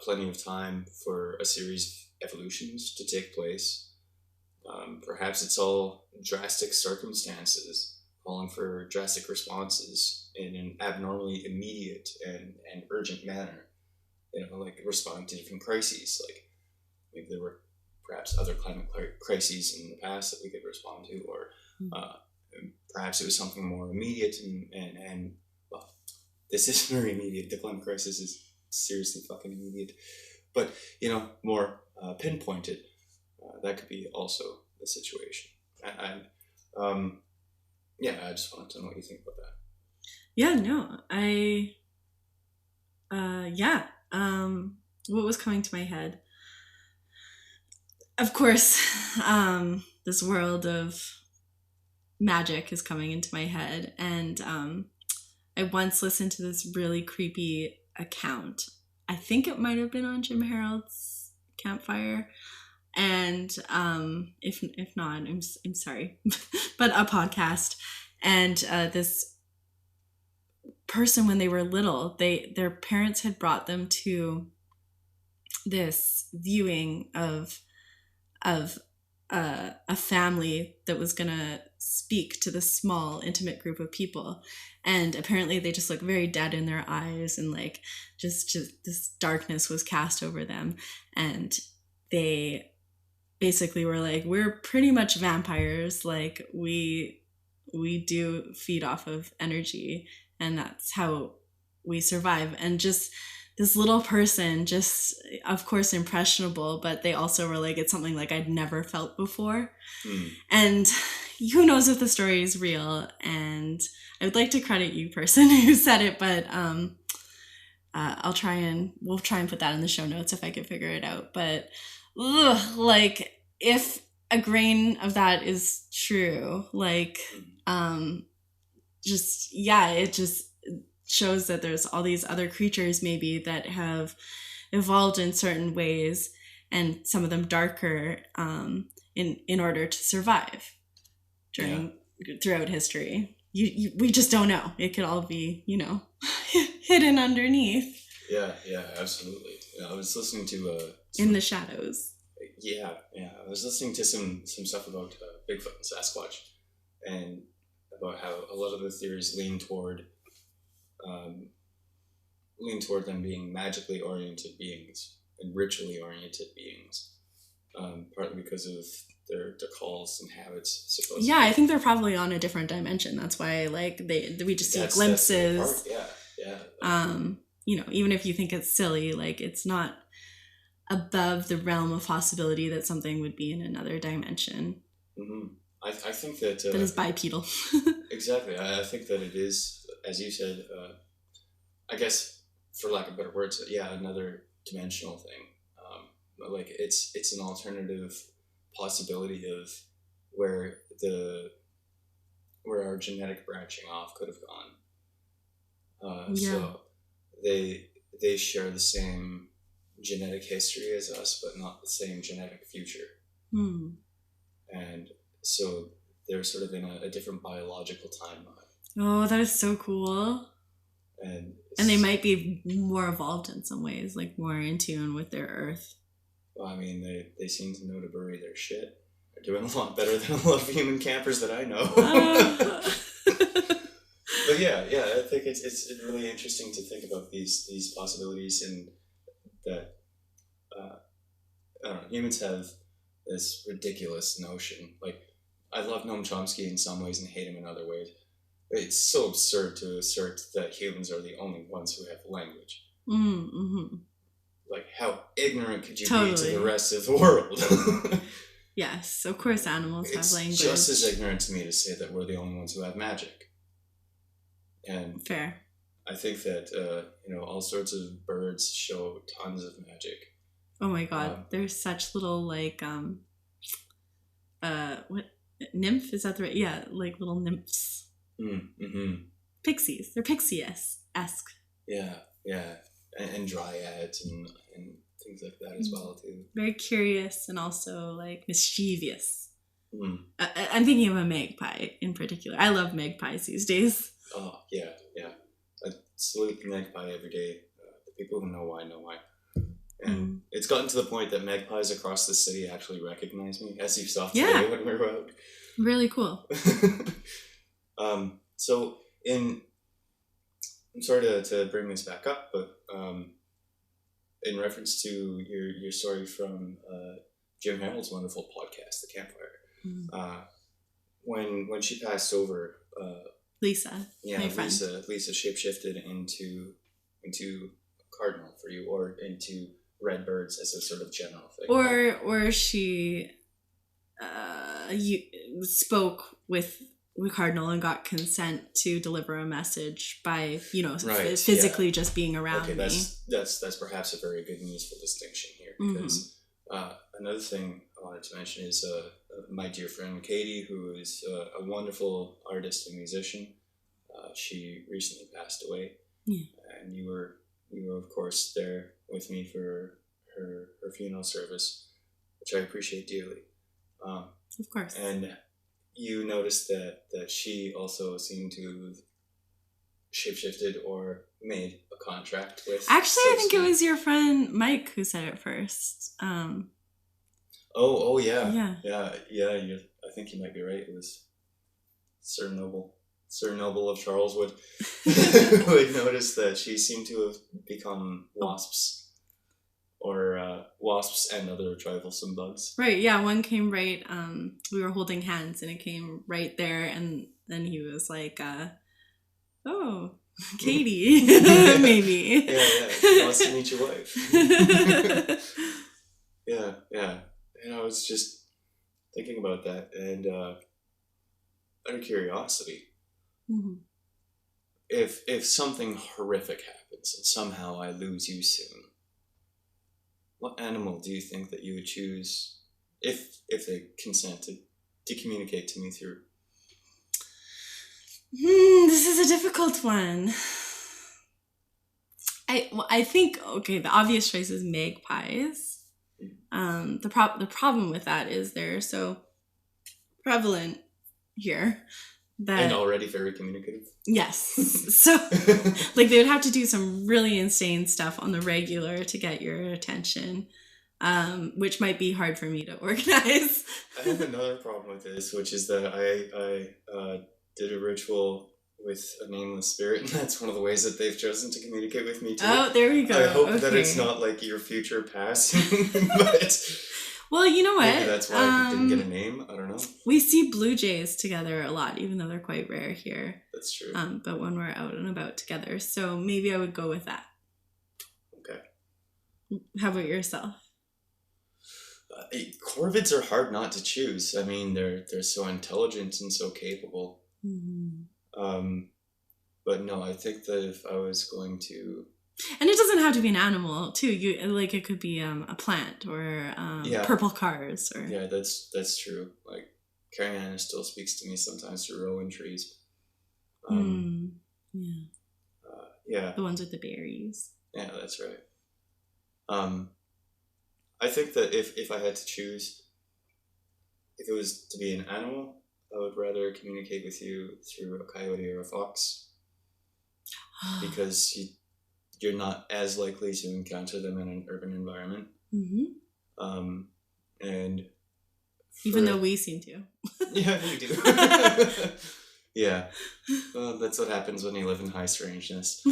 Plenty of time for a series of evolutions to take place. Perhaps it's all drastic circumstances calling for drastic responses in an abnormally immediate and urgent manner. You know, like responding to different crises. Like maybe there were perhaps other climate crises in the past that we could respond to, or perhaps it was something more immediate and well, this is very immediate. The climate crisis is seriously fucking immediate, but more pinpointed. That could be also the situation. And I just wanted to know what you think about that. Yeah, no, what was coming to my head? Of course, this world of magic is coming into my head, and I once listened to this really creepy account. I think it might have been on Jim Harold's Campfire, and if not, I'm sorry, but a podcast. And this person, when they were little, their parents had brought them to this viewing of a family that was gonna speak to this small intimate group of people, and apparently they just looked very dead in their eyes, and like just this darkness was cast over them, and they basically were like, we're pretty much vampires, like we do feed off of energy, and that's how we survive. And just this little person, just of course impressionable, but they also were like, it's something like I'd never felt before. And who knows if the story is real, and I would like to credit you, person who said it, but we'll try and put that in the show notes if I can figure it out. But like if a grain of that is true, like it just shows that there's all these other creatures maybe that have evolved in certain ways, and some of them darker, in order to survive throughout history. We just don't know. It could all be, hidden underneath. Yeah, absolutely. I was listening to in the shadows. Yeah. I was listening to some stuff about Bigfoot and Sasquatch, and about how a lot of the theories lean toward lean toward them being magically oriented beings and ritually oriented beings, partly because of their calls and habits, supposedly. Yeah, I think they're probably on a different dimension. That's why, like, we just see glimpses. You know, even if you think it's silly, like, it's not above the realm of possibility that something would be in another dimension. Mm-hmm. I think that... that is bipedal. Exactly. I think that it is, as you said, I guess, for lack of better words, another dimensional thing. Like, it's an alternative possibility of where our genetic branching off could have gone. So they share the same genetic history as us, but not the same genetic future. And so they're sort of in a different biological timeline. Oh, that is so cool. And they might be more evolved in some ways, like more in tune with their earth. Well, I mean, they seem to know to bury their shit. They're doing a lot better than a lot of human campers that I know. But I think it's really interesting to think about these possibilities, and that I don't know, humans have this ridiculous notion. Like, I love Noam Chomsky in some ways and hate him in other ways. It's so absurd to assert that humans are the only ones who have language. Mm-hmm. Like, how ignorant could you be to the rest of the world? Yes, of course animals have language. It's just as ignorant to me to say that we're the only ones who have magic. And fair. I think that, all sorts of birds show tons of magic. Oh my god, they're such little, like, what, nymph? Is that the right? Yeah, like little nymphs. Mm-hmm. Pixies. They're pixie-esque. Yeah. And dryads and things like that as well, too. Very curious and also, like, mischievous. I'm thinking of a magpie in particular. I love magpies these days. Oh, yeah. I salute the magpie every day. The people who know why know why. And it's gotten to the point that magpies across the city actually recognize me, as you saw today when we were out. Really cool. So I'm sorry to bring this back up, but in reference to your story from Jim Harold's wonderful podcast, The Campfire, when she passed over, Lisa, my friend. Lisa shapeshifted into Cardinal for you, or into red birds as a sort of general thing. Or she spoke with Cardinal and got consent to deliver a message by, physically just being around me. That's perhaps a very good and useful distinction here, because another thing I wanted to mention is my dear friend Katie, who is a wonderful artist and musician. She recently passed away, and you were of course there with me for her funeral service, which I appreciate dearly. Of course. And you noticed that she also seemed to have shapeshifted or made a contract with... Actually, I think it was your friend Mike who said it first. Oh yeah. I think you might be right. It was Sir Noble of Charleswood who had noticed that she seemed to have become wasps. Or wasps and other triflesome bugs. Right, yeah, one came right, we were holding hands and it came right there, and then he was like, oh, Katie, maybe. Yeah, wants to meet your wife. Yeah. And I was just thinking about that, and out of curiosity, if something horrific happens and somehow I lose you soon, what animal do you think that you would choose if they consent to communicate to me through? This is a difficult one. I think, okay, the obvious choice is magpies. The problem with that is they're so prevalent here. And already very communicative. Yes. So, like, they would have to do some really insane stuff on the regular to get your attention, which might be hard for me to organize. I have another problem with this, which is that I did a ritual with a nameless spirit, and that's one of the ways that they've chosen to communicate with me too. Oh, there we go. I hope that it's not like your future past, but well, you know what? Maybe that's why he didn't get a name. I don't know. We see blue jays together a lot, even though they're quite rare here. That's true. But when we're out and about together, so maybe I would go with that. Okay. How about yourself? Corvids are hard not to choose. I mean, they're so intelligent and so capable. Mm-hmm. But no, I think that if I was going to, and it doesn't have to be an animal too. You like it could be a plant or purple cars or that's true. Like Carrie still speaks to me sometimes through Rowan trees. The ones with the berries. Yeah, that's right. I think that if I had to choose, if it was to be an animal, I would rather communicate with you through a coyote or a fox, because you're not as likely to encounter them in an urban environment. Mm-hmm. And even though we seem to. Yeah, we do. Yeah. Well, that's what happens when you live in high strangeness.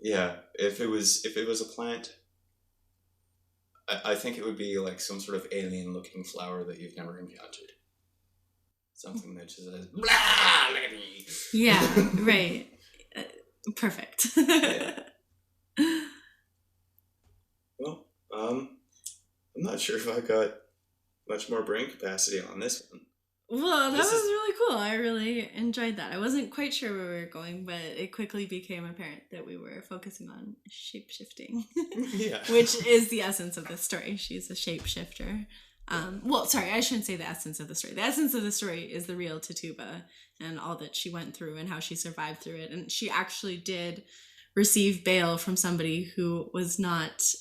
Yeah, if it was a plant, I think it would be like some sort of alien-looking flower that you've never encountered. Something that just says, blah, look at me. Yeah, right. Perfect. Yeah. Well, I'm not sure if I got much more brain capacity on this one. Well, that was really cool. I really enjoyed that. I wasn't quite sure where we were going, but it quickly became apparent that we were focusing on shape-shifting. Yeah. Which is the essence of this story. She's a shapeshifter. Well, sorry, I shouldn't say the essence of the story. The essence of the story is the real Tituba and all that she went through and how she survived through it. And she actually did receive bail from somebody who was not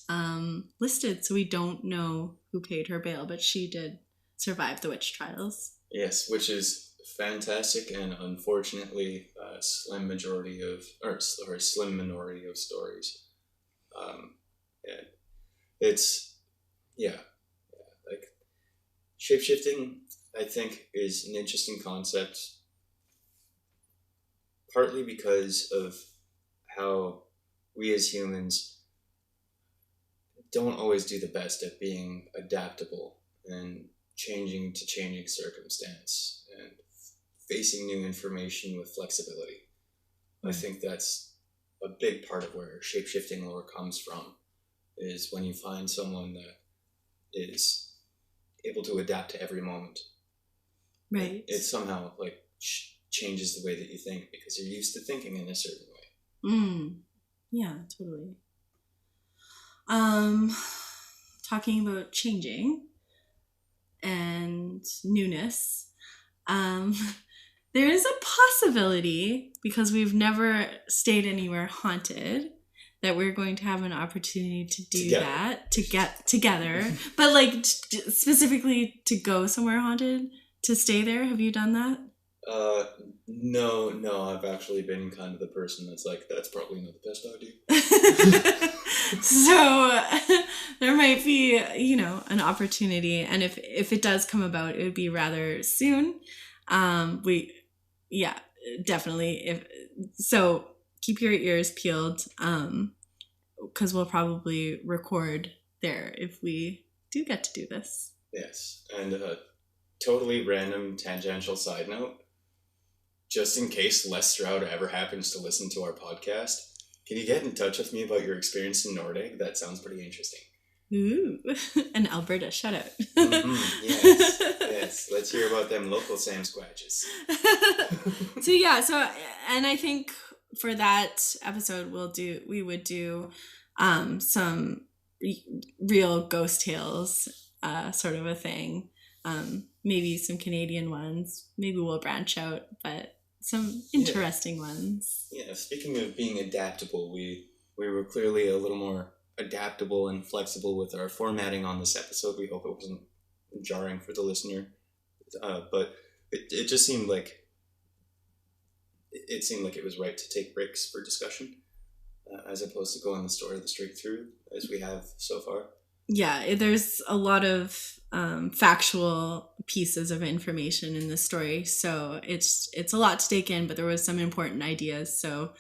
listed, so we don't know who paid her bail, but she did survive the witch trials. Yes, which is fantastic, and unfortunately, slim minority of stories. And it's like shapeshifting, I think, is an interesting concept, partly because of how we as humans don't always do the best at being adaptable and changing to changing circumstance and facing new information with flexibility. I think that's a big part of where shapeshifting lore comes from, is when you find someone that is able to adapt to every moment. Right. It somehow like changes the way that you think because you're used to thinking in a certain way. Yeah, totally. Talking about changing and newness, there is a possibility, because we've never stayed anywhere haunted, that we're going to have an opportunity to do that, to get together, but like specifically to go somewhere haunted, to stay there. Have you done that? No, I've actually been kind of the person that's like, that's probably not the best idea. So there might be, an opportunity, and if it does come about, it would be rather soon. Definitely. So keep your ears peeled, because we'll probably record there if we do get to do this. Yes, and a totally random tangential side note, just in case Les Stroud ever happens to listen to our podcast, can you get in touch with me about your experience in Nordegg? That sounds pretty interesting. Ooh, an Alberta shout out. Yes. Let's hear about them local Sam Squatches. So and I think for that episode we would do some real ghost tales, sort of a thing. Maybe some Canadian ones. Maybe we'll branch out, but some interesting ones. Yeah, speaking of being adaptable, we were clearly a little more adaptable and flexible with our formatting on this episode. We hope it wasn't jarring for the listener, but it just seemed like it was right to take breaks for discussion, as opposed to going the story straight through as we have so far. Yeah, there's a lot of factual pieces of information in the story. So it's a lot to take in, but there was some important ideas. So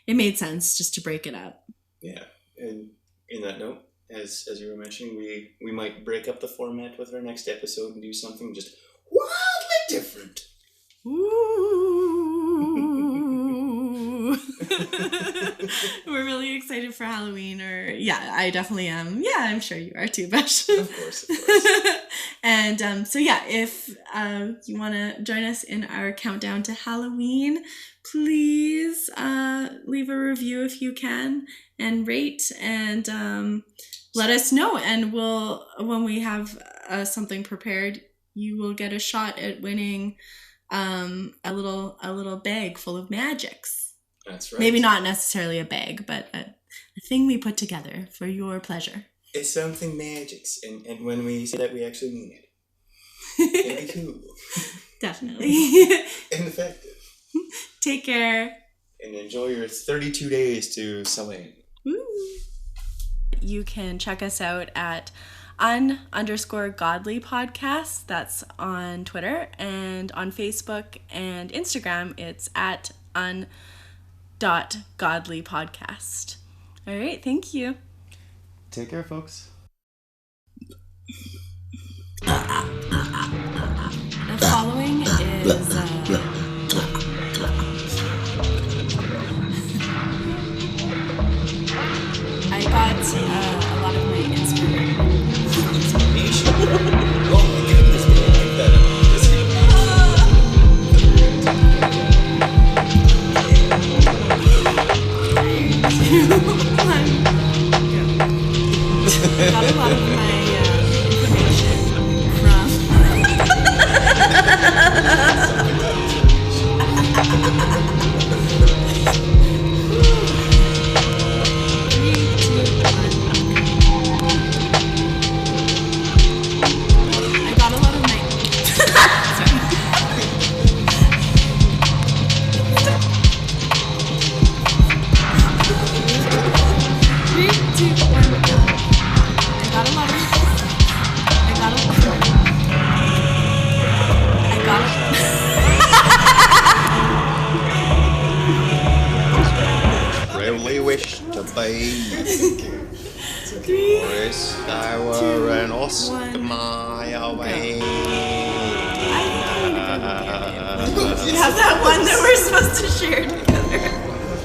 it made sense just to break it up. Yeah. And in that note, as you were mentioning, we might break up the format with our next episode and do something just wildly different. Ooh. We're really excited for Halloween, I definitely am. Yeah, I'm sure you are too, Besh. Of course. And if you want to join us in our countdown to Halloween, please leave a review if you can, and rate, and let us know. And when we have something prepared, you will get a shot at winning a little bag full of magics. That's right. Maybe not necessarily a bag, but a thing we put together for your pleasure. It's something magics, and when we say that, we actually mean it. It'd be cool. Definitely. And effective. Take care. And enjoy your 32 days to Selene. You can check us out at UnGodly-Podcast. That's on Twitter, and on Facebook and Instagram, it's at un.godly-podcast. All right, thank you. Take care, folks. The following is I got a lot of my inspiration. Oh my goodness, man. Keep that up. I got a lot of my information from have that one that we're supposed to share together.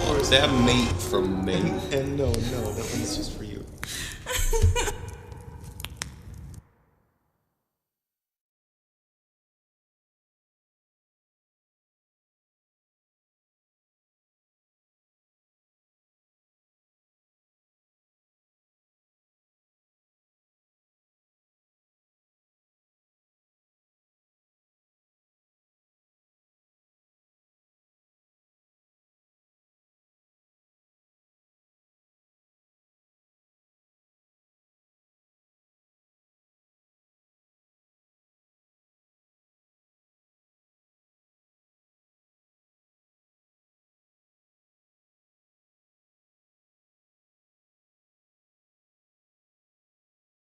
Or is that mate from me? And no, that one's just for you.